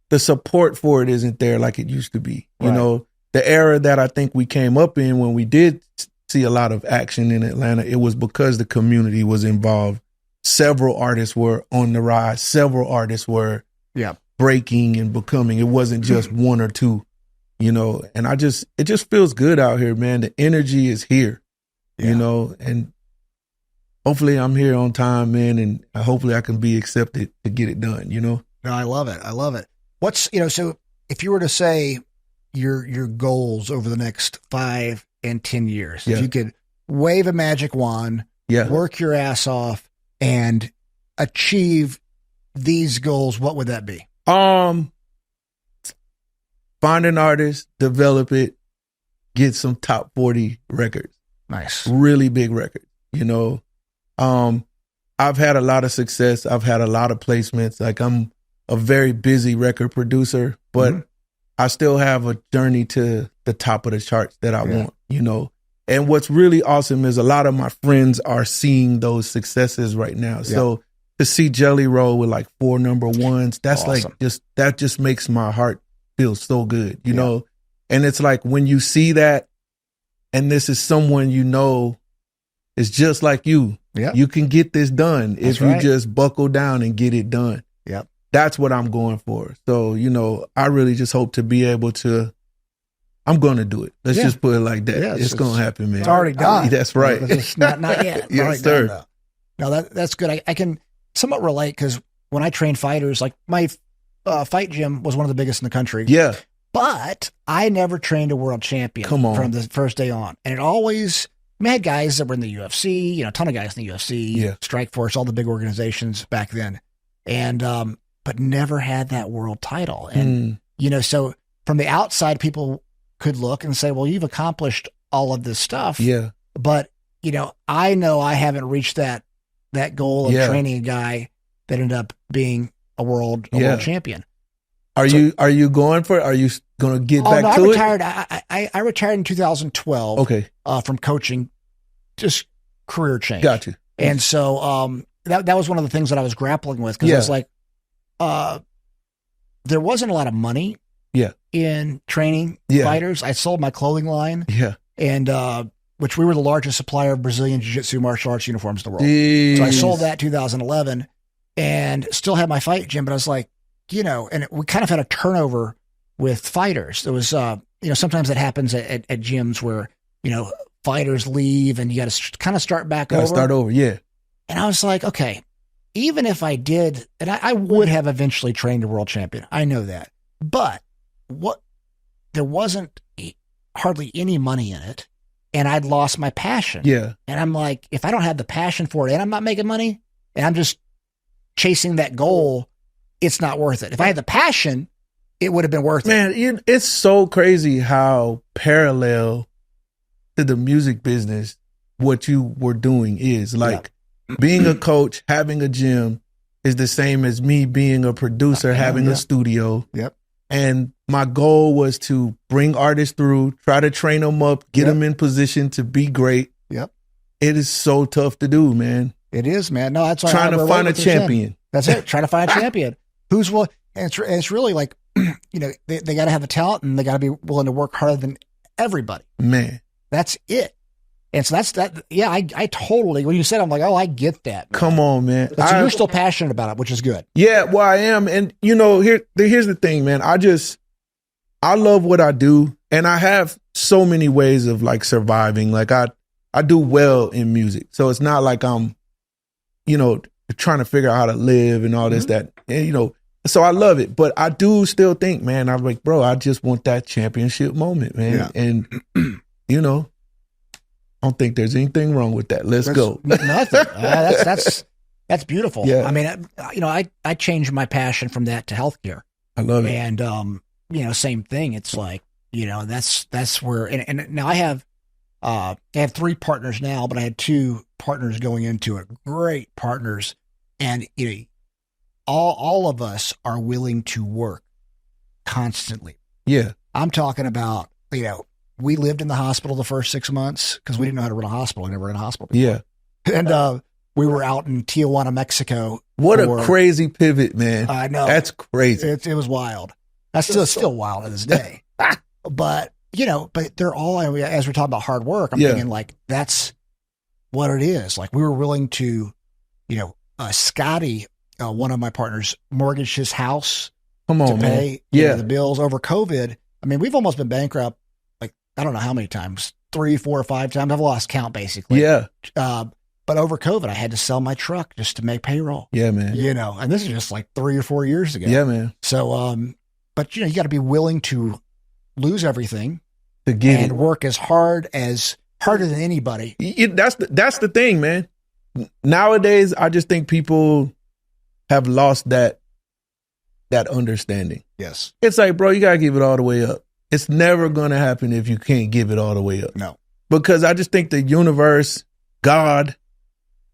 the support for it isn't there like it used to be. You know, the era that I think we came up in when we did see a lot of action in Atlanta, it was because the community was involved. Several artists were on the rise. Several artists were breaking and becoming. It wasn't just one or two, you know, and it just feels good out here, man. The energy is here, you know, and hopefully I'm here on time, man, and hopefully I can be accepted to get it done, you know? No, I love it. I love it. What's, so if you were to say your goals over the next 5 and 10 years, if you could wave a magic wand, work your ass off and achieve these goals, what would that be? Find an artist, develop it, get some top 40 records. Nice. Really big records, you know? I've had a lot of success. I've had a lot of placements. Like, I'm a very busy record producer, but I still have a journey to the top of the charts that I want, you know? And what's really awesome is a lot of my friends are seeing those successes right now. So to see Jelly roll with like 4 number ones, that's awesome. That just makes my heart feel so good, you know? And it's like when you see that, and this is someone you know is just like you, you can get this done if you just buckle down and get it done. Yep. That's what I'm going for. So, you know, I really just hope to be able to, I'm going to do it. Let's just put it like that. Yeah, it's going to happen, man. It's already done. That's right. It's not yet. Yes, sir. No, that's good. I can somewhat relate because when I train fighters, like my fight gym was one of the biggest in the country. Yeah. But I never trained a world champion from the first day on. And it always, I had guys that were in the UFC, you know, a ton of guys in the UFC, Strikeforce, all the big organizations back then. And, but never had that world title. And, you know, so from the outside, people could look and say, well, you've accomplished all of this stuff. Yeah. But, I know I haven't reached that goal of training a guy that ended up being a world champion. Are you going for it? Are you going to get back to I retired. I retired in 2012. Okay. From coaching, just career change. Got you. And so that was one of the things that I was grappling with, because I was like, there wasn't a lot of money in training fighters. I sold my clothing line. Yeah. And which we were the largest supplier of Brazilian Jiu-Jitsu martial arts uniforms in the world. Jeez. So I sold that 2011 and still had my fight gym, but I was like, and we kind of had a turnover with fighters. There was, sometimes that happens at gyms where, fighters leave and you got to kind of start back over. Start over, yeah. And I was like, okay, even if I did, and I would have eventually trained a world champion. I know that. But there wasn't hardly any money in it, and I'd lost my passion. Yeah. And I'm like, if I don't have the passion for it and I'm not making money and I'm just chasing that goal, it's not worth it. If I had the passion, it would have been worth it. Man, it's so crazy how parallel to the music business what you were doing is. Like being a coach, having a gym is the same as me being a producer, having a studio. Yep. And my goal was to bring artists through, try to train them up, get them in position to be great. Yep. It is so tough to do, man. It is, man. No, that's why trying to find a champion. That's it. Trying to find a champion. And it's really like, they got to have the talent and they got to be willing to work harder than everybody. Man. That's it. And so that's that. Yeah, I totally, when you said, I'm like, oh, I get that, man. Come on, man. So you're still passionate about it, which is good. Yeah, well, I am. And here's the thing, man. I love what I do, and I have so many ways of like surviving. Like I do well in music. So it's not like I'm, trying to figure out how to live and all this, that, and, so I love it. But I do still think, man, I'm like, bro, I just want that championship moment, man. Yeah. And, I don't think there's anything wrong with that. Let's go. Nothing. That's beautiful. Yeah. I mean, I changed my passion from that to healthcare. I love it. And, same thing. It's like, that's where, and now I have 3 partners now, but I had 2 partners going into it. Great partners. And, all of us are willing to work constantly. Yeah. I'm talking about, we lived in the hospital the first 6 months because we didn't know how to run a hospital. We never ran a hospital before. Yeah. And we were out in Tijuana, Mexico. What a crazy pivot, man. I know. That's crazy. It was wild. That's still wild to this day. But, but they're all, as we're talking about hard work, I'm thinking like, that's what it is. Like we were willing to, Scotty, one of my partners, mortgaged his house to pay the bills over COVID. I mean, we've almost been bankrupt. I don't know how many times, 3, 4, or 5 times. I've lost count basically. Yeah. But over COVID, I had to sell my truck just to make payroll. Yeah, man. And this is just like 3 or 4 years ago. Yeah, man. So, but you got to be willing to lose everything to get and work as harder than anybody. That's the thing, man. Nowadays, I just think people have lost that understanding. Yes. It's like, bro, you got to give it all the way up. It's never going to happen if you can't give it all the way up. No. Because I just think the universe, God,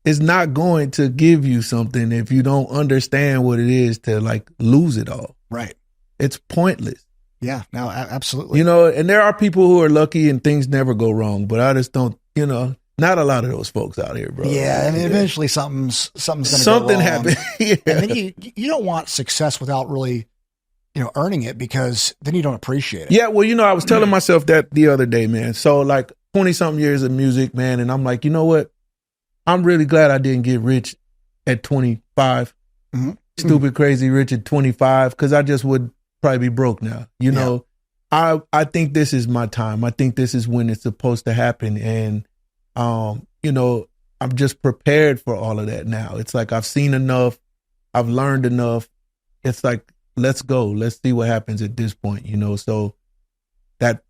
is not going to give you something if you don't understand what it is to like lose it all. Right. It's pointless. Yeah, no, absolutely. And there are people who are lucky and things never go wrong, but I just don't, not a lot of those folks out here, bro. Yeah, I mean, eventually something's going to go wrong. Something happened. Yeah. And then you don't want success without really, earning it, because then you don't appreciate it. Yeah, well, I was telling myself that the other day, man. So like 20-something years of music, man, and I'm like, you know what? I'm really glad I didn't get rich at 25. Mm-hmm. Stupid, crazy rich at 25, because I just would probably be broke now. I think this is my time. I think this is when it's supposed to happen. And, I'm just prepared for all of that now. It's like I've seen enough. I've learned enough. It's like, let's go. Let's see what happens at this point, So that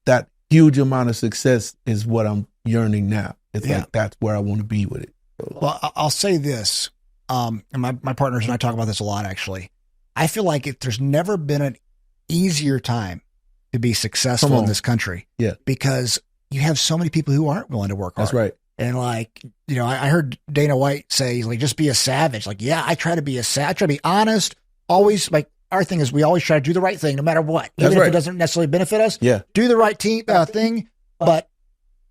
huge amount of success is what I'm yearning now. It's like that's where I want to be with it. So. Well, I'll say this, and my partners and I talk about this a lot, actually. I feel like there's never been an easier time to be successful in this country. Yeah. Because you have so many people who aren't willing to work hard. That's right. And like, you know, I heard Dana White say, like, just be a savage. Like, yeah, I try to be I try to be honest. Always, like, our thing is we always try to do the right thing no matter what. Even if it doesn't necessarily benefit us. Yeah. Do the right thing, but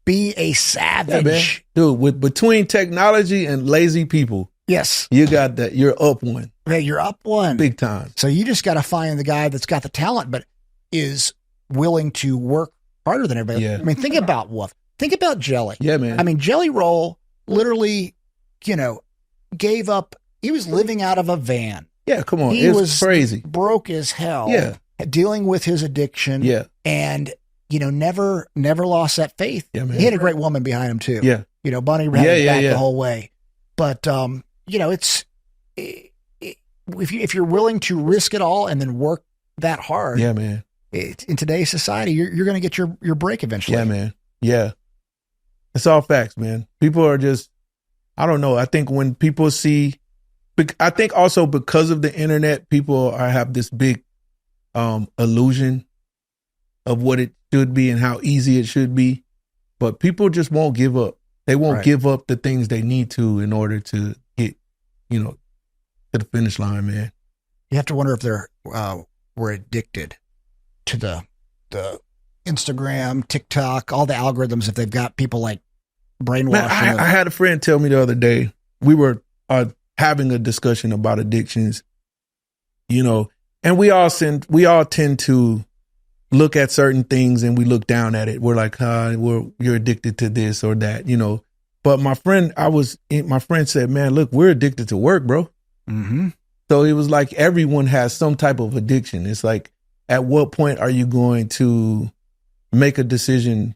be a savage. Dude, between technology and lazy people. Yes. You got that. You're up one. Yeah, you're up one. Big time. So you just got to find the guy that's got the talent, but is willing to work harder than everybody. Yeah. I mean, think about Wolf. Think about Jelly. Yeah, man. I mean, Jelly Roll literally, you know, gave up. He was living out of a van. Yeah, come on. He was crazy. Broke as hell. Yeah. Dealing with his addiction. Yeah. And, you know, never lost that faith. Yeah, man. He had a great woman behind him too. Yeah. You know, Bunny ran his back the whole way. But, you know, if you're willing to risk it all and then work that hard. Yeah, man. In today's society, you're going to get your break eventually. Yeah, man. Yeah. It's all facts, man. People are just, I don't know. I think when people see, I think also because of the internet, people have this big illusion of what it should be and how easy it should be. But people just won't give up. They won't give up the things they need to in order to get, you know, to the finish line, man. You have to wonder if they're were addicted to the Instagram, TikTok, all the algorithms, if they've got people like brainwashing. Man, I had a friend tell me the other day, we were having a discussion about addictions, you know, and we all tend to look at certain things and we look down at it. We're like, you're addicted to this or that, you know. But my friend said, man, look, we're addicted to work, bro. Mm-hmm. So it was like everyone has some type of addiction. It's like, at what point are you going to make a decision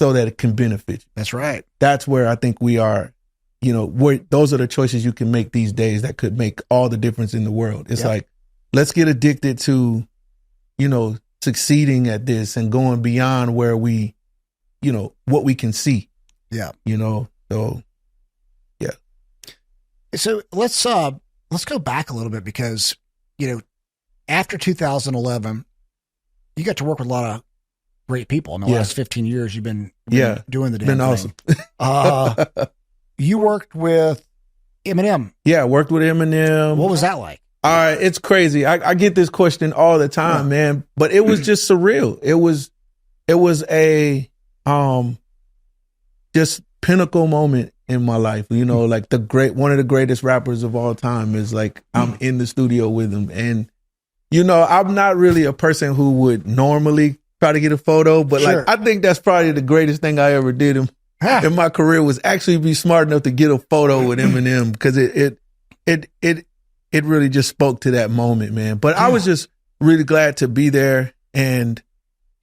so that it can benefit you? That's right. That's where I think we are, you know, those are the choices you can make these days that could make all the difference in the world. It's like, let's get addicted to, you know, succeeding at this and going beyond where we, you know, what we can see. Yeah. You know, so yeah. So let's go back a little bit because, you know, after 2011, you got to work with a lot of great people. In the last 15 years, you've been doing the damn thing. Awesome. You worked with Eminem. Yeah, worked with Eminem. What was that like? All right, it's crazy. I get this question all the time, man. But it was just surreal. It was a just pinnacle moment in my life. You know, like one of the greatest rappers of all time is like I'm in the studio with him. And you know, I'm not really a person who would normally try to get a photo, but like I think that's probably the greatest thing I ever did in my career was actually be smart enough to get a photo with Eminem because it really just spoke to that moment, man. But I was just really glad to be there. And,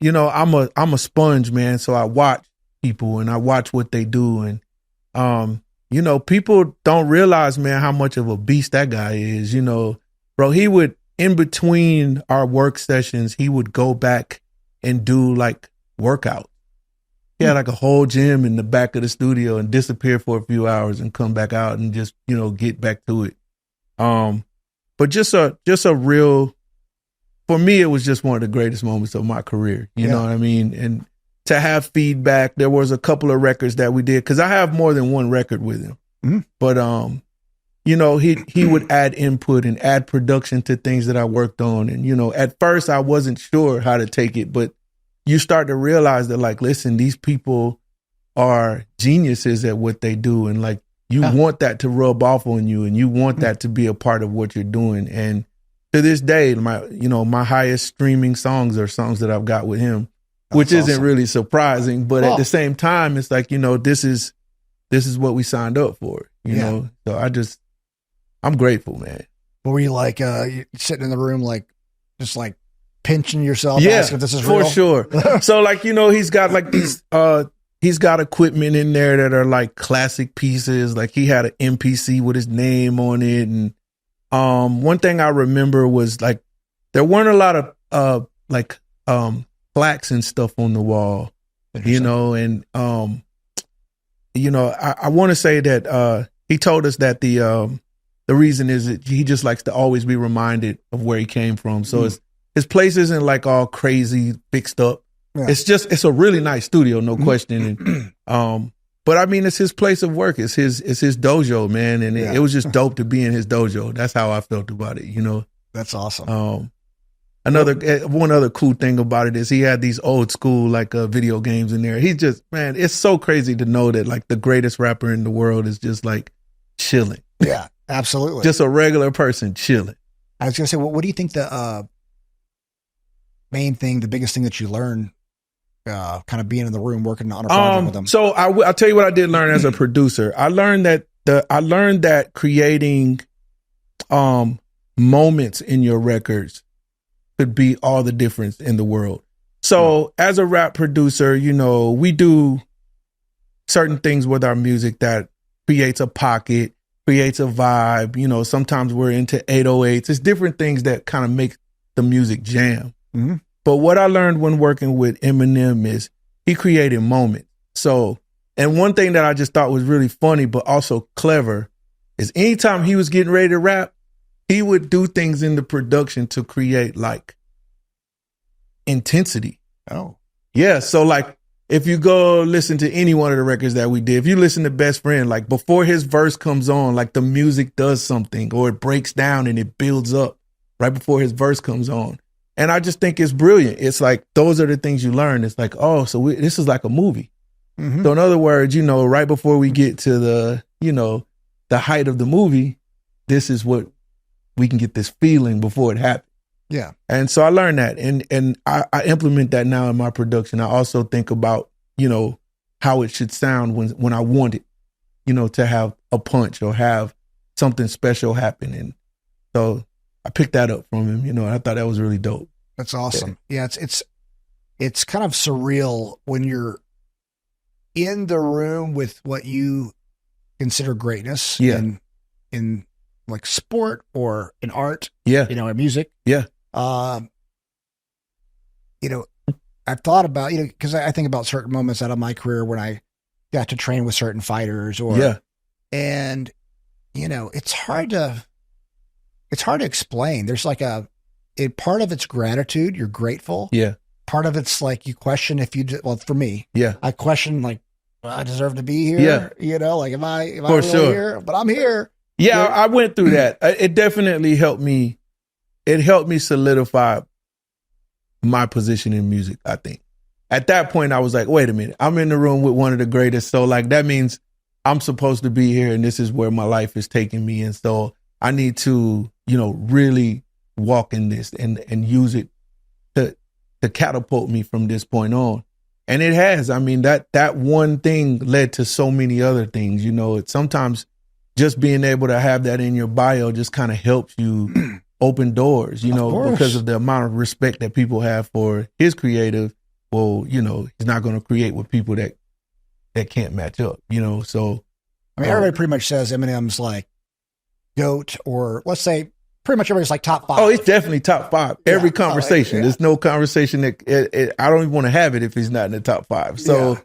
you know, I'm a sponge, man. So I watch people and I watch what they do. And, you know, people don't realize, man, how much of a beast that guy is. You know, bro, he would, in between our work sessions, he would go back and do like workouts. He had like a whole gym in the back of the studio and disappear for a few hours and come back out and just, you know, get back to it. But just a real, for me, it was just one of the greatest moments of my career. You know what I mean? And to have feedback, there was a couple of records that we did, cause I have more than one record with him, but, you know, he would add input and add production to things that I worked on. And, you know, at first I wasn't sure how to take it, but you start to realize that, like, listen, these people are geniuses at what they do. And like, you want that to rub off on you and you want that to be a part of what you're doing. And to this day, my highest streaming songs are songs that I've got with him, which isn't really surprising. But at the same time, it's like, you know, this is what we signed up for, you know? So I'm grateful, man. What were you like, sitting in the room, like, just like pinching yourself, asking if this is real? For sure. So like, you know, he's got like these, he's got equipment in there that are like classic pieces. Like he had an MPC with his name on it. And one thing I remember was like, there weren't a lot of plaques and stuff on the wall, you know, and, you know, I want to say that he told us that the reason is that he just likes to always be reminded of where he came from. So His place isn't like all crazy fixed up. Yeah. It's a really nice studio, no question. And, but I mean, it's his place of work. It's his dojo, man. And it was just dope to be in his dojo. That's how I felt about it, you know? That's awesome. One other cool thing about it is he had these old school like video games in there. He's just, man, it's so crazy to know that like the greatest rapper in the world is just like chilling. Yeah, absolutely. Just a regular person chilling. I was gonna say, what do you think the main thing, the biggest thing that you learned, kind of being in the room working on a project with them? So I'll tell you what I did learn as a producer. I learned that creating moments in your records could be all the difference in the world. So as a rap producer, you know, we do certain things with our music that creates a pocket, creates a vibe. You know, sometimes we're into 808s. It's different things that kind of make the music jam. Mm-hmm. But what I learned when working with Eminem is he created moments. So, and one thing that I just thought was really funny, but also clever, is anytime he was getting ready to rap, he would do things in the production to create like intensity. Oh. Yeah. So like if you go listen to any one of the records that we did, if you listen to Best Friend, like before his verse comes on, like the music does something or it breaks down and it builds up right before his verse comes on. And I just think it's brilliant. It's like, those are the things you learn. It's like, oh, so this is like a movie. Mm-hmm. So in other words, you know, right before we get to the, you know, the height of the movie, this is what we can get this feeling before it happens. Yeah. And so I learned that and I implement that now in my production. I also think about, you know, how it should sound when I want it, you know, to have a punch or have something special happen. And so I picked that up from him, you know, and I thought that was really dope. That's awesome. Yeah, it's kind of surreal when you're in the room with what you consider greatness in like sport or in art, you know, in music. Yeah. You know, I've thought about, you know, because I think about certain moments out of my career when I got to train with certain fighters and, you know, it's hard to explain. There's like part of it's gratitude. You're grateful. Yeah. Part of it's like you question if you, well, for me, I question like, I deserve to be here. Yeah. You know, like, am I really here? But I'm here. Yeah. I went through that. It definitely helped me. It helped me solidify my position in music, I think. At that point, I was like, wait a minute, I'm in the room with one of the greatest. So like, that means I'm supposed to be here and this is where my life is taking me. And so I need to, you know, really walk in this and use it to catapult me from this point on. And it has. I mean, that one thing led to so many other things. You know, it's sometimes just being able to have that in your bio just kind of helps you open doors, you know, because of the amount of respect that people have for his creative. Well, you know, he's not going to create with people that can't match up, you know. So I mean, everybody pretty much says Eminem's like GOAT, or let's say pretty much everybody's like top 5. Oh, it's definitely top 5. Every conversation. There's no conversation that I don't even want to have it if he's not in the top 5. So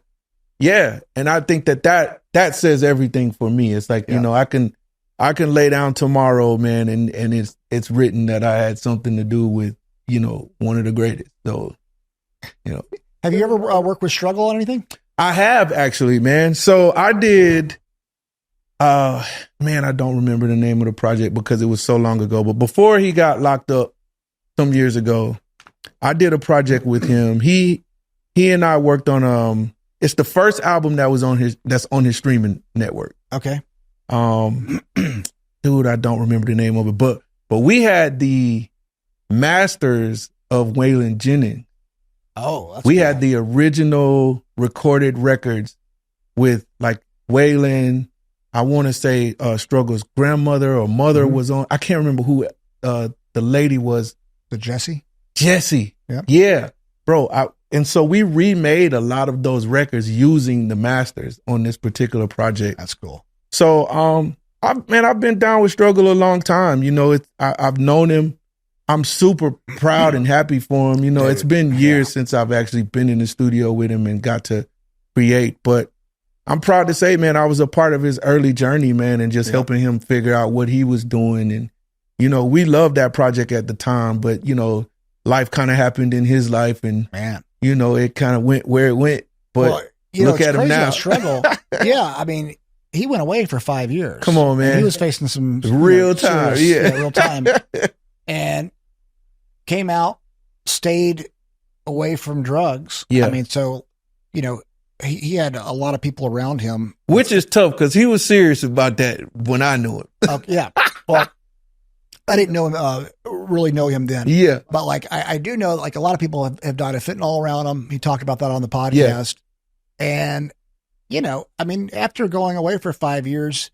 yeah. And I think that says everything for me. It's like, you know, I can lay down tomorrow, man, and it's written that I had something to do with, you know, one of the greatest. So, you know. Have you ever worked with Struggle on anything? I have, actually, man. So I did, man, I don't remember the name of the project because it was so long ago. But before he got locked up some years ago, I did a project with him. He and I worked on it's the first album that's on his streaming network. Okay. Dude, I don't remember the name of it, but we had the masters of Waylon Jennings. Oh, that's we had the original recorded records with like Waylon. I want to say Struggle's grandmother or mother was on. I can't remember who the lady was. The Jessie. Yeah, bro. And so we remade a lot of those records using the masters on this particular project. That's cool. So, I've been down with Struggle a long time. You know, I've known him. I'm super proud and happy for him. You know, it's been years since I've actually been in the studio with him and got to create. But I'm proud to say, man, I was a part of his early journey, man, and just helping him figure out what he was doing. And, you know, we loved that project at the time, but, you know, life kind of happened in his life, and man, you know, it kind of went where it went. But well, you look know, at him now. Struggle. Yeah, I mean, he went away for 5 years. Come on, man. He was facing some real time, real time, and came out, stayed away from drugs. Yeah, I mean, so you know, he had a lot of people around him, which is tough because he was serious about that when I knew him. Yeah, well, I didn't know him, really know him then. Yeah, but like I do know, like a lot of people have died of fentanyl around him. He talked about that on the podcast, and you know, I mean, after going away for 5 years,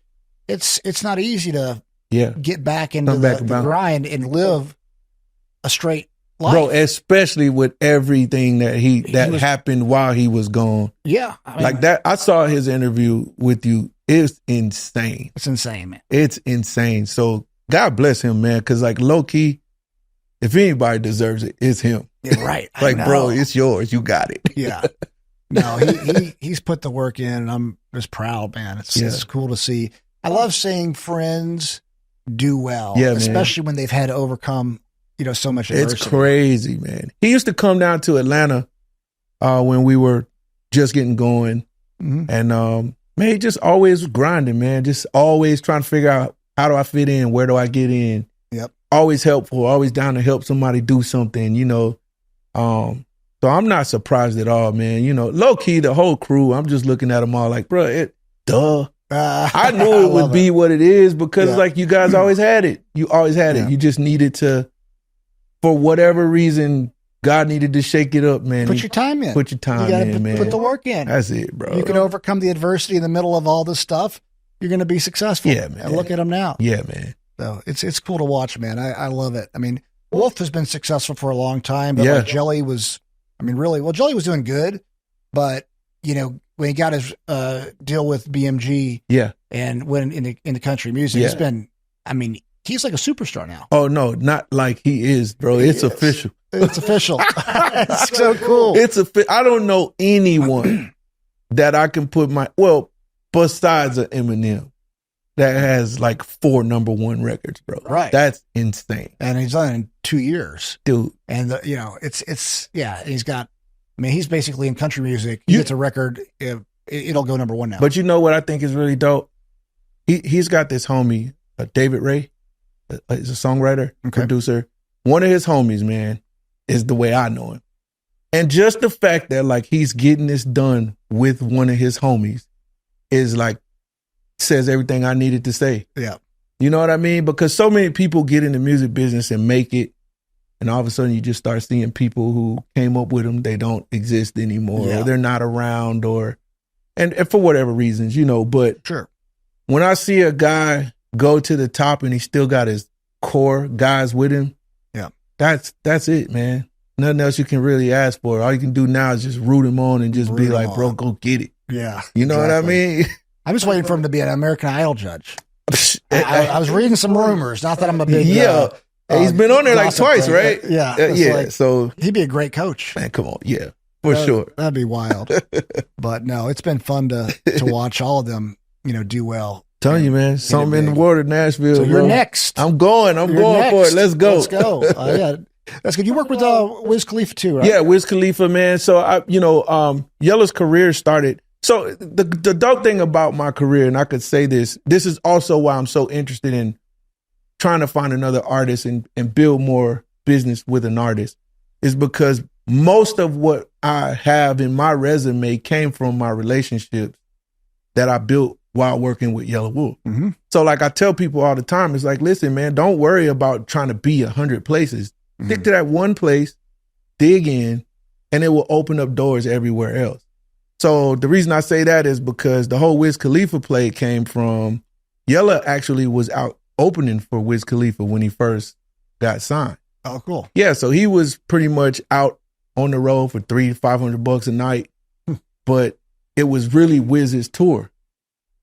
it's not easy to get back into the grind and live a straight life. Bro, especially with everything that happened while he was gone. Yeah. I mean, like that. I saw his interview with you. It's insane. It's insane, man. It's insane. So God bless him, man. Cause like low key, if anybody deserves it, it's him. Yeah, right. Like, bro, it's yours. You got it. Yeah. No, he's put the work in, and I'm just proud, man. It's cool to see. I love seeing friends do well, especially when they've had to overcome, you know, so much adversity. It's crazy, man. He used to come down to Atlanta when we were just getting going, and man, he just always grinding, man. Just always trying to figure out how do I fit in, where do I get in. Yep. Always helpful, always down to help somebody do something, you know. So I'm not surprised at all, man. You know, low key, the whole crew, I'm just looking at them all like, bro, I knew it would be what it is because like you guys always had it. You always had it. You just needed to, for whatever reason, God needed to shake it up, man. Put your time in. Put your time in, man. Put the work in. That's it, bro. You can overcome the adversity in the middle of all this stuff. You're going to be successful. Yeah, man. And look at him now. Yeah, man. So it's cool to watch, man. I love it. I mean, Wolf has been successful for a long time, but like Jelly was, I mean, really, well, Jelly was doing good, but you know, when he got his deal with BMG, and went into country music, it's been, I mean, he's like a superstar now. Oh no, not like he is, bro. It's official. It's official. It's so cool. I don't know anyone that I can put besides an Eminem that has like 4 #1 records, bro. Right. That's insane. And he's done it in 2 years. Dude. And, you know, he's got, I mean, he's basically in country music. He gets a record, it'll go #1 now. But you know what I think is really dope? He's got this homie, David Ray, he's a songwriter, producer. One of his homies, man, is the way I know him. And just the fact that like he's getting this done with one of his homies is like, says everything I needed to say. Yeah. You know what I mean? Because so many people get in the music business and make it, and all of a sudden you just start seeing people who came up with them, they don't exist anymore, or they're not around, and for whatever reasons, you know. But when I see a guy go to the top and he still got his core guys with him, that's it, man. Nothing else you can really ask for. All you can do now is just root him on and just be like, bro, go get it. Yeah. You know what I mean? I'm just waiting for him to be an American Idol judge. I was reading some rumors. Not that I'm a big he's been on there like twice, right? Yeah, like, so he'd be a great coach. Man, come on, for sure. That'd be wild. But no, it's been fun to watch all of them, you know, do well. Telling you, man, something in the water, Nashville. So you're next. I'm going for it. Let's go. Let's go. That's good. You work with Wiz Khalifa too, right? Yeah, Wiz Khalifa, man. So Yella's career started. So the dope thing about my career, and I could say this is also why I'm so interested in trying to find another artist and build more business with an artist, is because most of what I have in my resume came from my relationships that I built while working with Yelawolf. Mm-hmm. So like I tell people all the time, it's like, listen, man, don't worry about trying to be 100 places. Stick to that one place, dig in, and it will open up doors everywhere else. So the reason I say that is because the whole Wiz Khalifa play came from, Yella actually was out opening for Wiz Khalifa when he first got signed. Oh, cool. Yeah, so he was pretty much out on the road for $300 to $500 a night, but it was really Wiz's tour.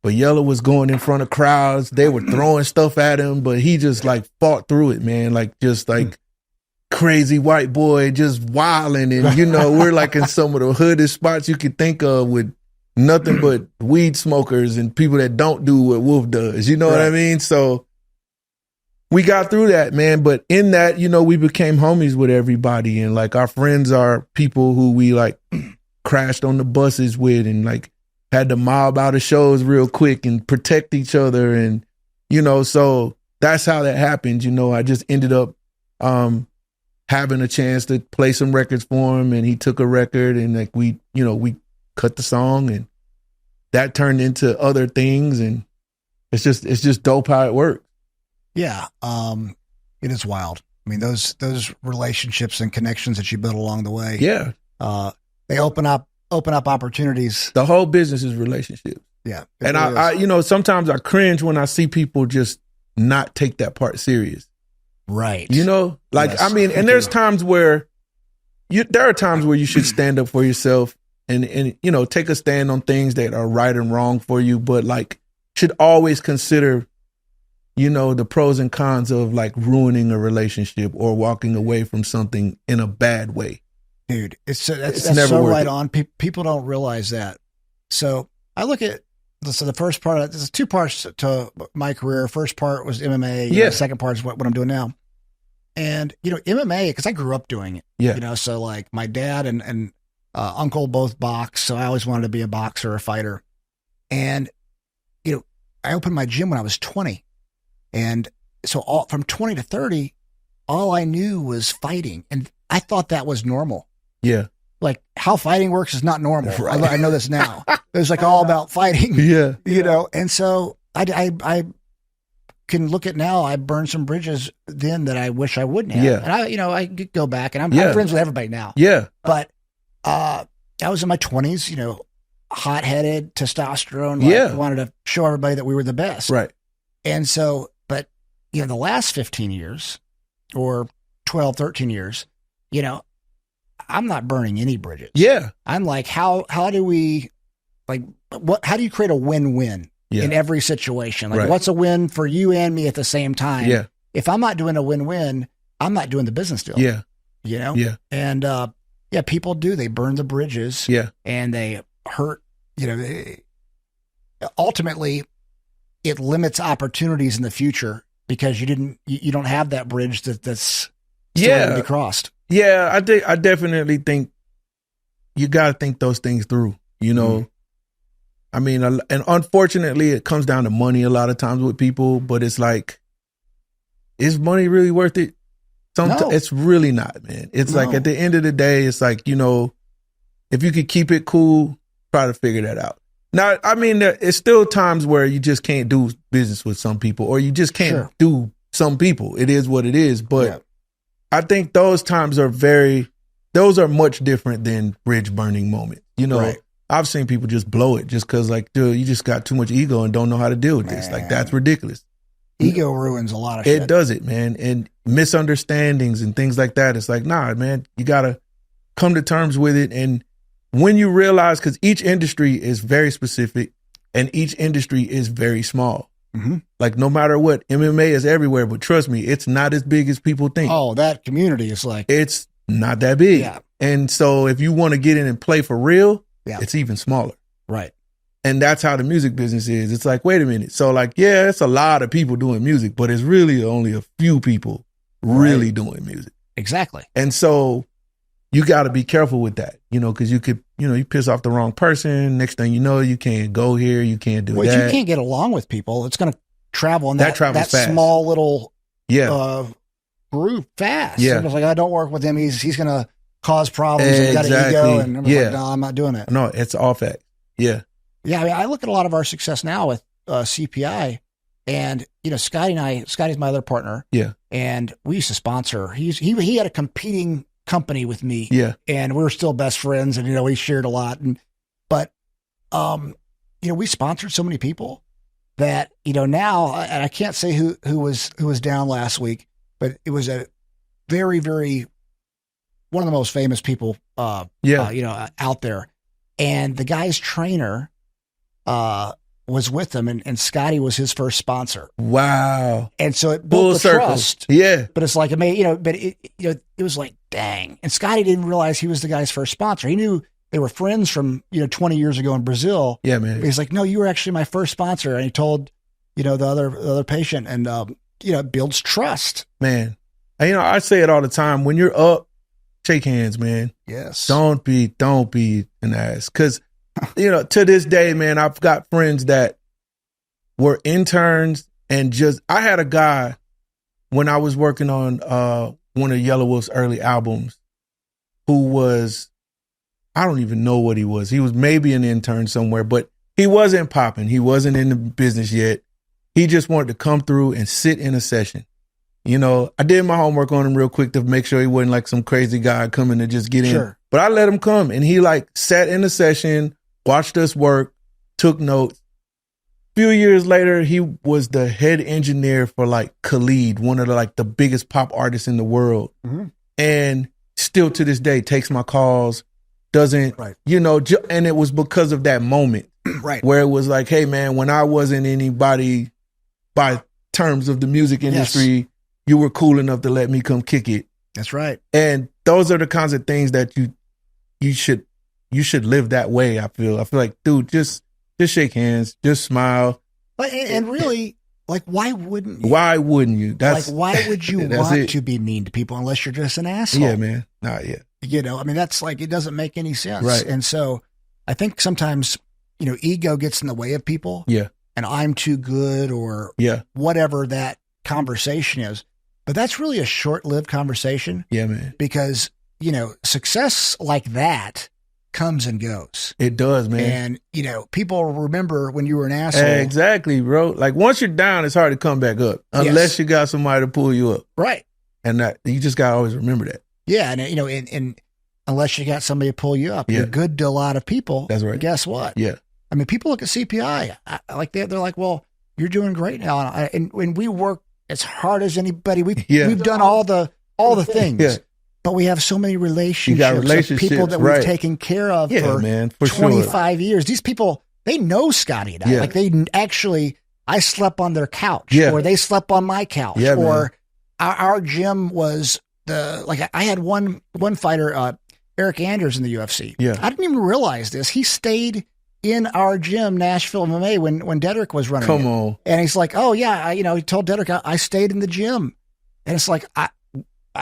But Yella was going in front of crowds. They were throwing stuff at him, but he just like fought through it, man. Like just like crazy white boy, just wilding. And, you know, we're like in some of the hoodest spots you could think of with nothing but weed smokers and people that don't do what Wolf does. You know what I mean? So we got through that, man. But in that, you know, we became homies with everybody. And like our friends are people who we like crashed on the buses with and like had to mob out of shows real quick and protect each other. And, you know, so that's how that happened. You know, I just ended up having a chance to play some records for him, and he took a record, and like we cut the song, and that turned into other things, and it's just dope how it works. Yeah, it is wild. I mean, those relationships and connections that you build along the way. Yeah, they open up opportunities. The whole business is relationships. Yeah, and really I you know, sometimes I cringe when I see people just not take that part serious. Right. You know, like, yes, I mean, and there's times where there are times where you should stand up for yourself and, you know, take a stand on things that are right and wrong for you, but like should always consider, you know, the pros and cons of like ruining a relationship or walking away from something in a bad way. Dude, that's never so right on. People don't realize that. So I look at, so the first part, there's two parts to my career. First part was MMA. Yeah. The second part is what I'm doing now. And, you know, MMA, because I grew up doing it. Yeah. You know, so like my dad and uncle both box. So I always wanted to be a boxer or a fighter. And, you know, I opened my gym when I was 20. And so from 20 to 30, all I knew was fighting. And I thought that was normal. Yeah. Like how fighting works is not normal. Right. I know this now. It was like all about fighting. Yeah. You know, and so I can look at now, I burned some bridges then that I wish I wouldn't have. Yeah. And I could go back and I'm friends with everybody now. Yeah. But I was in my 20s, you know, hot-headed, testosterone. Like, wanted to show everybody that we were the best. Right. And so, but, you know, the last 15 years or 12, 13 years, you know, I'm not burning any bridges. Yeah. I'm like, how do we, like, how do you create a win-win in every situation? Like, what's a win for you and me at the same time? Yeah. If I'm not doing a win-win, I'm not doing the business deal. Yeah. You know? Yeah. And, people do. They burn the bridges. Yeah. And they hurt, you know, ultimately it limits opportunities in the future because you don't have that bridge that's still to be crossed. Yeah, I definitely think you got to think those things through, you know. I mean, and unfortunately, it comes down to money a lot of times with people, but it's like, is money really worth it? No. It's really not, man. It's like at the end of the day, it's like, you know, if you could keep it cool, try to figure that out. Now, I mean, it's still times where you just can't do business with some people or you just can't do some people. It is what it is, but I think those times are those are much different than bridge burning moments. You know, I've seen people just blow it just because like, dude, you just got too much ego and don't know how to deal with this. Like, that's ridiculous. Ego ruins a lot of shit. It does it, man. And misunderstandings and things like that. It's like, nah, man, you got to come to terms with it. And when you realize, because each industry is very specific and each industry is very small. Mm-hmm. Like no matter what, MMA is everywhere, but trust me, it's not as big as people think. Oh, that community is like, it's not that big. Yeah. And so if you want to get in and play for real, it's even smaller. Right. And that's how the music business is. It's like, wait a minute. So like, yeah, it's a lot of people doing music, but it's really only a few people really doing music. Exactly. And so you got to be careful with that, you know, because you could, you know, you piss off the wrong person. Next thing you know, you can't go here. You can't do that. You can't get along with people. It's going to travel in that small little group fast. Yeah. And it's like, I don't work with him. He's going to cause problems. And got an ego. And I'm like, no, I'm not doing it. No, it's all fact. Yeah. Yeah. I mean, I look at a lot of our success now with CPI and, you know, Scotty's my other partner. Yeah. And we used to sponsor. He had a competing company with me. Yeah. And we were still best friends and, you know, we shared a lot. But you know, we sponsored so many people that, you know, now, and I can't say who was down last week, but it was a very, very, one of the most famous people, you know, out there. And the guy's trainer, was with him and Scotty was his first sponsor. Wow. And so it built the trust. Yeah. But it's like, it made, you know, but it was like, dang. And Scotty didn't realize he was the guy's first sponsor. He knew they were friends from, you know, 20 years ago in Brazil. Yeah, man. He's like, no, you were actually my first sponsor. And he told, you know, the other patient. And it builds trust. Man. And, I say it all the time. When you're up, shake hands, man. Yes. Don't be an ass. Because, to this day, man, I've got friends that were interns and I had a guy when I was working on one of Yelawolf's early albums who was, I don't even know what he was. He was maybe an intern somewhere, but he wasn't popping. He wasn't in the business yet. He just wanted to come through and sit in a session. I did my homework on him real quick to make sure he wasn't like some crazy guy coming to just get in. But I let him come, and he sat in a session, watched us work, took notes. A few years later, he was the head engineer for Khalid, one of the biggest pop artists in the world. Mm-hmm. And still to this day takes my calls, doesn't, and it was because of that moment. Right. Where it was like, hey man, when I wasn't anybody by terms of the music industry, you were cool enough to let me come kick it. That's right. And those are the kinds of things that you should live that way. I feel like, dude, just shake hands, just smile. And really, why wouldn't you? Why wouldn't you? Why would you want to be mean to people unless you're just an asshole? Yeah, man. Nah, yeah. That's it doesn't make any sense. Right. And so I think sometimes, ego gets in the way of people. Yeah. And I'm too good or whatever that conversation is. But that's really a short-lived conversation. Yeah, man. Because, success like that comes and goes. It does, man. And, people remember when you were an asshole. Exactly, bro. Once you're down, it's hard to come back up unless you got somebody to pull you up. Right. And you just got to always remember that. Yeah. And, and unless you got somebody to pull you up, you're good to a lot of people. That's right. Guess what? Yeah. I mean, people look at CPI they're like, well, you're doing great now. And when we work as hard as anybody, we've done all the things. Yeah. But we have so many relationships of people that we've taken care of for 25 years. These people, they know Scotty and I. Yeah. I slept on their couch or they slept on my couch or our gym was I had one fighter, Eric Anders in the UFC. Yeah. I didn't even realize this. He stayed in our gym, Nashville MMA, when Dedrick was running. Come on. And he's like, oh yeah, he told Dedrick, I stayed in the gym. And it's like, I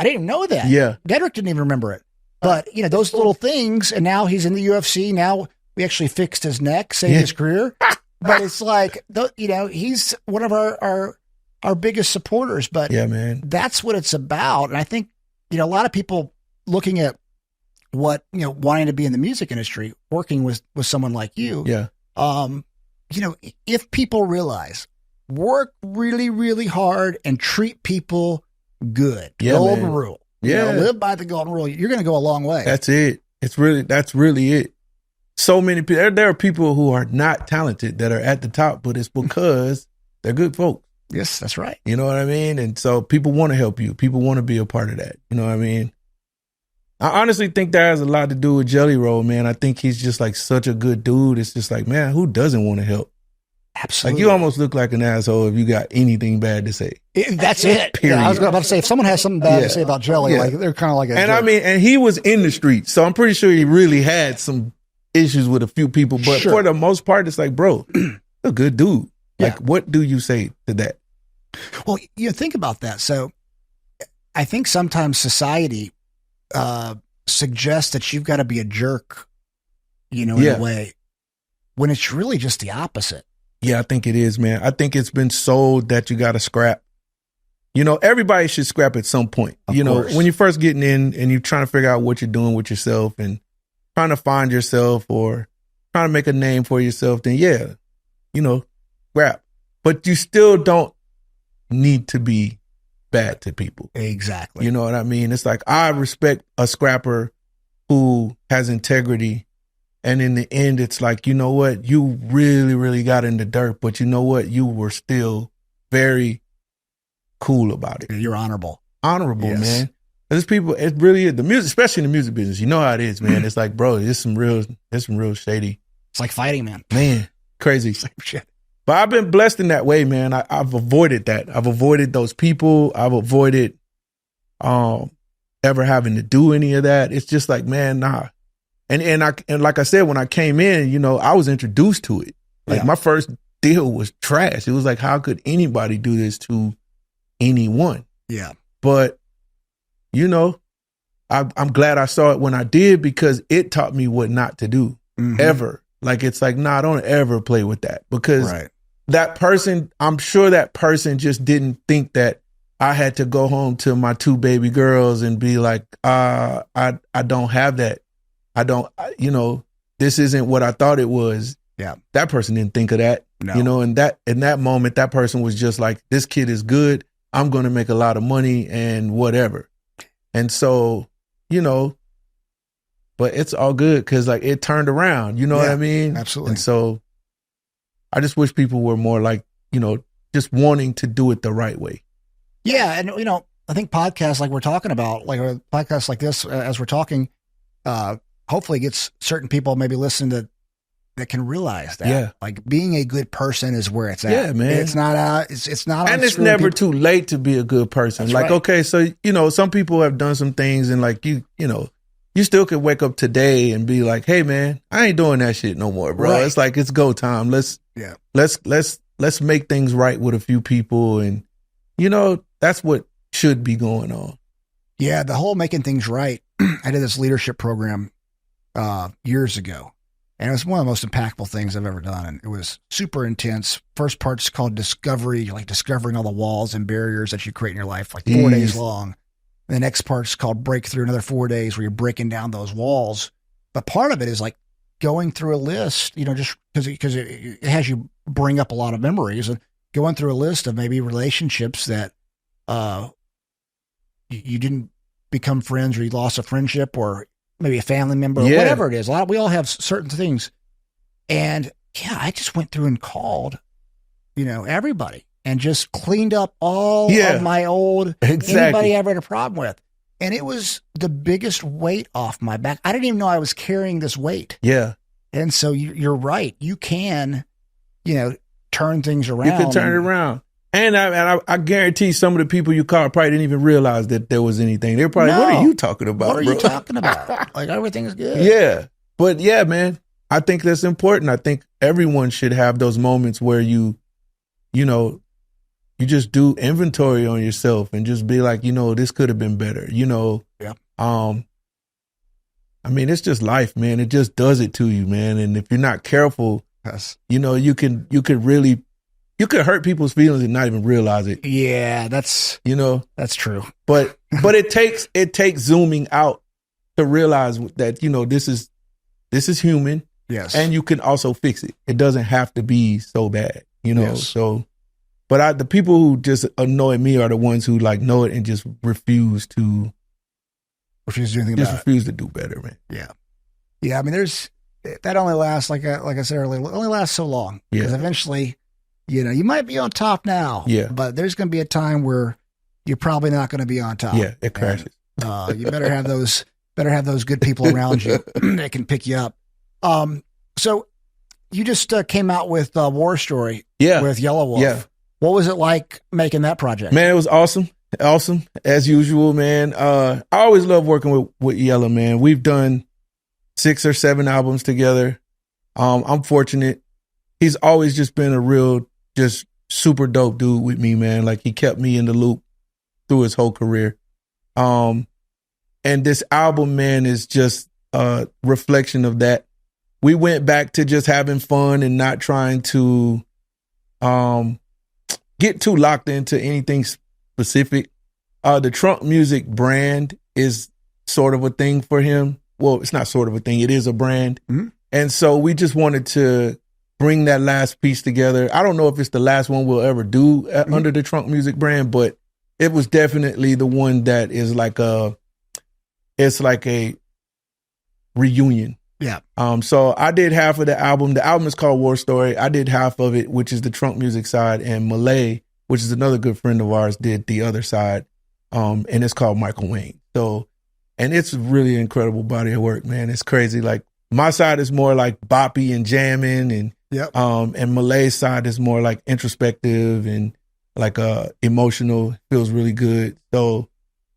didn't know that. Yeah. Dedrick didn't even remember it. But, those little things, and now he's in the UFC. Now we actually fixed his neck, saved his career. But it's like, he's one of our biggest supporters. But yeah, man, that's what it's about. And I think, a lot of people looking at what, wanting to be in the music industry, working with someone like you. Yeah. If people realize work really, really hard and treat people good. Yeah, golden man. rule. Yeah. Live by the golden rule. You're going to go a long way. That's it. That's really it. So many people, there are people who are not talented that are at the top, but it's because they're good folks. Yes, that's right. You know what I mean? And so people want to help you. People want to be a part of that. You know what I mean? I honestly think that has a lot to do with Jelly Roll, man. I think he's just such a good dude. It's just man, who doesn't want to help? Absolutely. You almost look like an asshole if you got anything bad to say. That's it. Period. Yeah, I was about to say, if someone has something bad to say about Jelly, they're kind of like a And jerk. I mean, and he was in the streets, so I'm pretty sure he really had some issues with a few people. But for the most part, it's bro, a good dude. What do you say to that? Well, think about that. So I think sometimes society suggests that you've got to be a jerk, in a way, when it's really just the opposite. Yeah, I think it is, man. I think it's been sold that you got to scrap. Everybody should scrap at some point. Of course. When you're first getting in and you're trying to figure out what you're doing with yourself and trying to find yourself or trying to make a name for yourself, then scrap. But you still don't need to be bad to people. Exactly. You know what I mean? It's I respect a scrapper who has integrity. And in the end, it's you know what? You really, really got in the dirt, but you know what? You were still very cool about it. You're honorable. Honorable, man. There's people, it really is. The music, especially in the music business, you know how it is, man. It's bro, there's some real shady. It's like fighting, man. Man, crazy. Same shit. But I've been blessed in that way, man. I've avoided that. I've avoided those people. I've avoided ever having to do any of that. It's just man, nah. And like I said, when I came in, I was introduced to it. My first deal was trash. It was how could anybody do this to anyone. Yeah. But, you know, I'm glad I saw it when I did, because it taught me what not to do ever. Like, it's like, nah, don't ever play with that, because that person, I'm sure that person just didn't think that I had to go home to my 2 baby girls and be like, I don't have that. You know, this isn't what I thought it was. Yeah. That person didn't think of that, you know, and that in that moment, that person was just like, this kid is good. I'm going to make a lot of money and whatever. And so, you know, but it's all good, because like it turned around, you know what I mean? Absolutely. And so I just wish people were more like, you know, just wanting to do it the right way. Yeah. And, you know, I think podcasts like we're talking about, like a podcast like this, as we're talking, hopefully gets certain people maybe listening that can realize that. Yeah. Like, being a good person is where it's at. Yeah, man. It's not it's not, and it's never too late to be a good person. That's like, right. okay, so, you know, some people have done some things, and like, you know, you still could wake up today and be like, hey man, I ain't doing that shit no more, bro. Right. It's like, it's go time. Let's make things right with a few people. And, you know, that's what should be going on. Yeah. The whole making things right. I did this leadership program years ago, and it was one of the most impactful things I've ever done. And it was super intense. First part's called discovery, like discovering all the walls and barriers that you create in your life, like 4 days long. The next part's called breakthrough, another 4 days where you're breaking down those walls. But part of it is like going through a list, you know, just because it has you bring up a lot of memories, and going through a list of maybe relationships that you didn't become friends, or you lost a friendship, or maybe a family member, or whatever it is. We all have certain things. And yeah, I just went through and called, you know, everybody, and just cleaned up all of my old, anybody I ever had a problem with. And it was the biggest weight off my back. I didn't even know I was carrying this weight. Yeah. And so you're right. You can, you know, turn things around. You can turn it around. And I guarantee some of the people you called probably didn't even realize that there was anything. They were probably, what are you talking about, What are you talking about? Like, everything's good. Yeah. But yeah, man, I think that's important. I think everyone should have those moments where you know, you just do inventory on yourself and just be like, you know, this could have been better, you know? Yeah. I mean, it's just life, man. It just does it to you, man. And if you're not careful, you know, you could hurt people's feelings and not even realize it. Yeah, that's true. But it takes zooming out to realize that, you know, this is human. Yes. And you can also fix it. It doesn't have to be so bad, you know? Yes. So, but the people who just annoy me are the ones who like know it and just refuse to do anything about it. Refuse to do better, man. Yeah. Yeah. I mean, that only lasts, like I said earlier, it only lasts so long. Because eventually, you know, you might be on top now. Yeah. But there's going to be a time where you're probably not going to be on top. Yeah. It crashes. And, you better have those good people around you that can pick you up. So you just came out with War Story with Yelawolf. Yeah. What was it like making that project? Man, it was awesome. Awesome. As usual, man. I always love working with Yella, man. We've done 6 or 7 albums together. I'm fortunate. He's always just been a real, just super dope dude with me, man. Like, he kept me in the loop through his whole career. And this album, man, is just a reflection of that. We went back to just having fun and not trying to get too locked into anything specific. The Trunk Music brand is sort of a thing for him. Well, it's not sort of a thing. It is a brand. Mm-hmm. And so we just wanted to bring that last piece together. I don't know if it's the last one we'll ever do under the Trunk Music brand, but it was definitely the one that is like it's like a reunion. Yeah. So I did half of the album. The album is called War Story. I did half of it, which is the Trunk Music side, and Malay, which is another good friend of ours, did the other side. And it's called Michael Wayne. So, and it's a really incredible body of work, man. It's crazy. Like, my side is more like boppy and jamming, and Malay's side is more like introspective and like emotional. Feels really good. So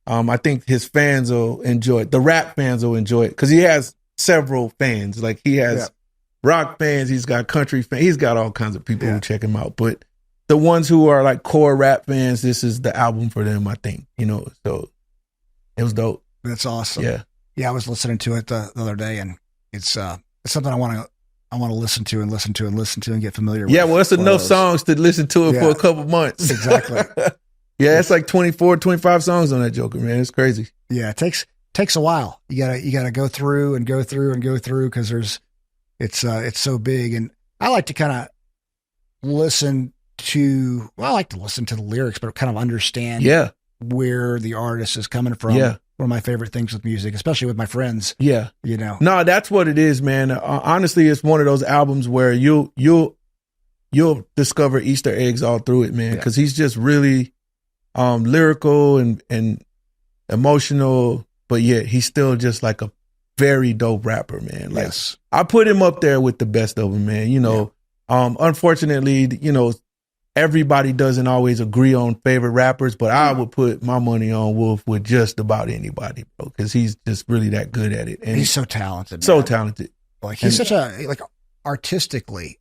I think his fans will enjoy it. The rap fans will enjoy it because he has several fans. Like, he has rock fans, he's got country fans, he's got all kinds of people who check him out. But the ones who are like core rap fans, this is the album for them, I think, so it was dope. That's awesome. Yeah. Yeah. I was listening to it the other day, and it's something I want to listen to and get familiar with. Yeah. Well, it's enough songs to listen to it for a couple months. Exactly. Yeah. It's like 24, 25 songs on that Joker, man. It's crazy. Yeah. It takes a while. You gotta go through and go through and go through, because it's so big. And I like to kind of listen to the lyrics, but kind of understand where the artist is coming from. Yeah. One of my favorite things with music, especially with my friends. Yeah. No, that's what it is, man. Honestly, it's one of those albums where you'll discover Easter eggs all through it, man. Cause he's just really, lyrical and emotional, but yet he's still just like a very dope rapper, man. Like, I put him up there with the best of them, man. Unfortunately, everybody doesn't always agree on favorite rappers, but I would put my money on Wolf with just about anybody, bro, because he's just really that good at it. And he's so talented. So talented. Like, he's artistically,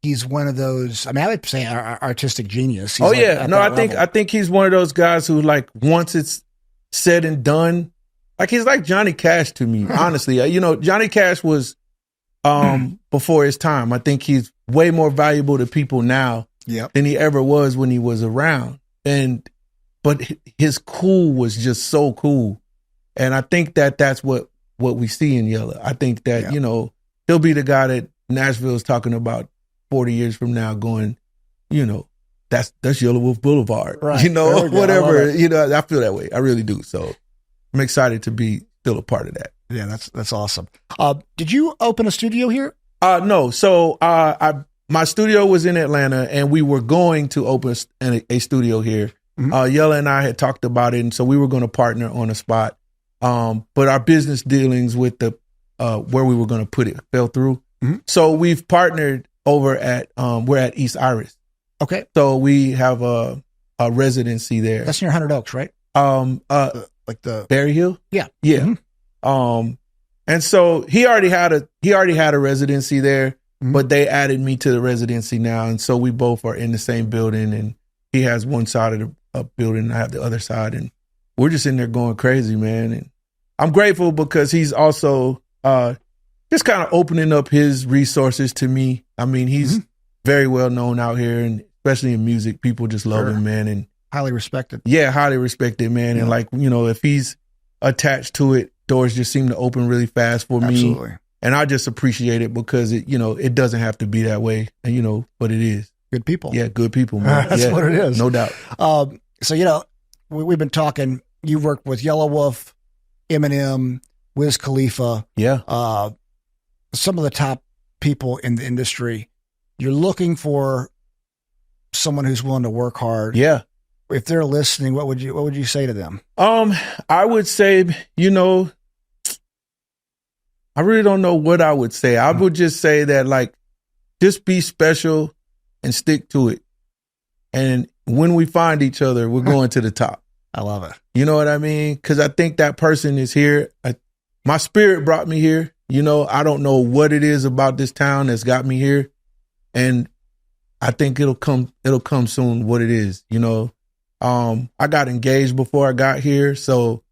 he's one of those, I would say artistic genius. He's I think he's one of those guys who, like, once it's said and done, like, he's like Johnny Cash to me, honestly. Johnny Cash was before his time. I think he's way more valuable to people now than he ever was when he was around. But his cool was just so cool. And I think that's what we see in Yella. I think that, he'll be the guy that Nashville is talking about 40 years from now, going, that's Yelawolf Boulevard, right? Whatever, I feel that way. I really do. So I'm excited to be still a part of that. Yeah, that's awesome. Did you open a studio here? No. So my studio was in Atlanta, and we were going to open a studio here. Mm-hmm. Yella and I had talked about it, and so we were going to partner on a spot. But our business dealings with the where we were going to put it fell through. Mm-hmm. So we've partnered over at we're at East Iris. Okay. So we have a residency there. That's near 100 Oaks, right? Like the Berry Hill. Yeah. Mm-hmm. And so he already had a residency there. Mm-hmm. But they added me to the residency now, and so we both are in the same building, and he has one side of the building, and I have the other side, and we're just in there going crazy, man. And I'm grateful because he's also just kind of opening up his resources to me. He's very well known out here, and especially in music, people just love him, man, and highly respected. Yeah, highly respected, man. Yeah. And like, if he's attached to it, doors just seem to open really fast for me. Absolutely. And I just appreciate it because it doesn't have to be that way, and but it is. Good people. Yeah, good people, man. That's what it is. No doubt. So, we've been talking, you've worked with Yelawolf, Eminem, Wiz Khalifa. Yeah. Some of the top people in the industry. You're looking for someone who's willing to work hard. Yeah. If they're listening, what would you say to them? I would say, I really don't know what I would say. I would just say that, like, just be special and stick to it. And when we find each other, we're going to the top. I love it. You know what I mean? Because I think that person is here. My spirit brought me here. I don't know what it is about this town that's got me here. And I think it'll come soon what it is. I got engaged before I got here. So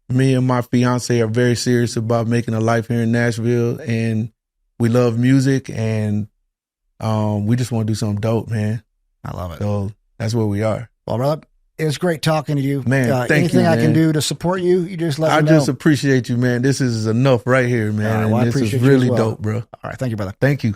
me and my fiance are very serious about making a life here in Nashville, and we love music, and we just want to do something dope, man. I love it. So that's where we are. Well, brother, it was great talking to you. Man, thank anything you, I man. can do to support you, you just let me know. I just appreciate you, man. This is enough right here, man. All right, well, and I appreciate this is really you as well. dope, bro. All right. Thank you, brother. Thank you.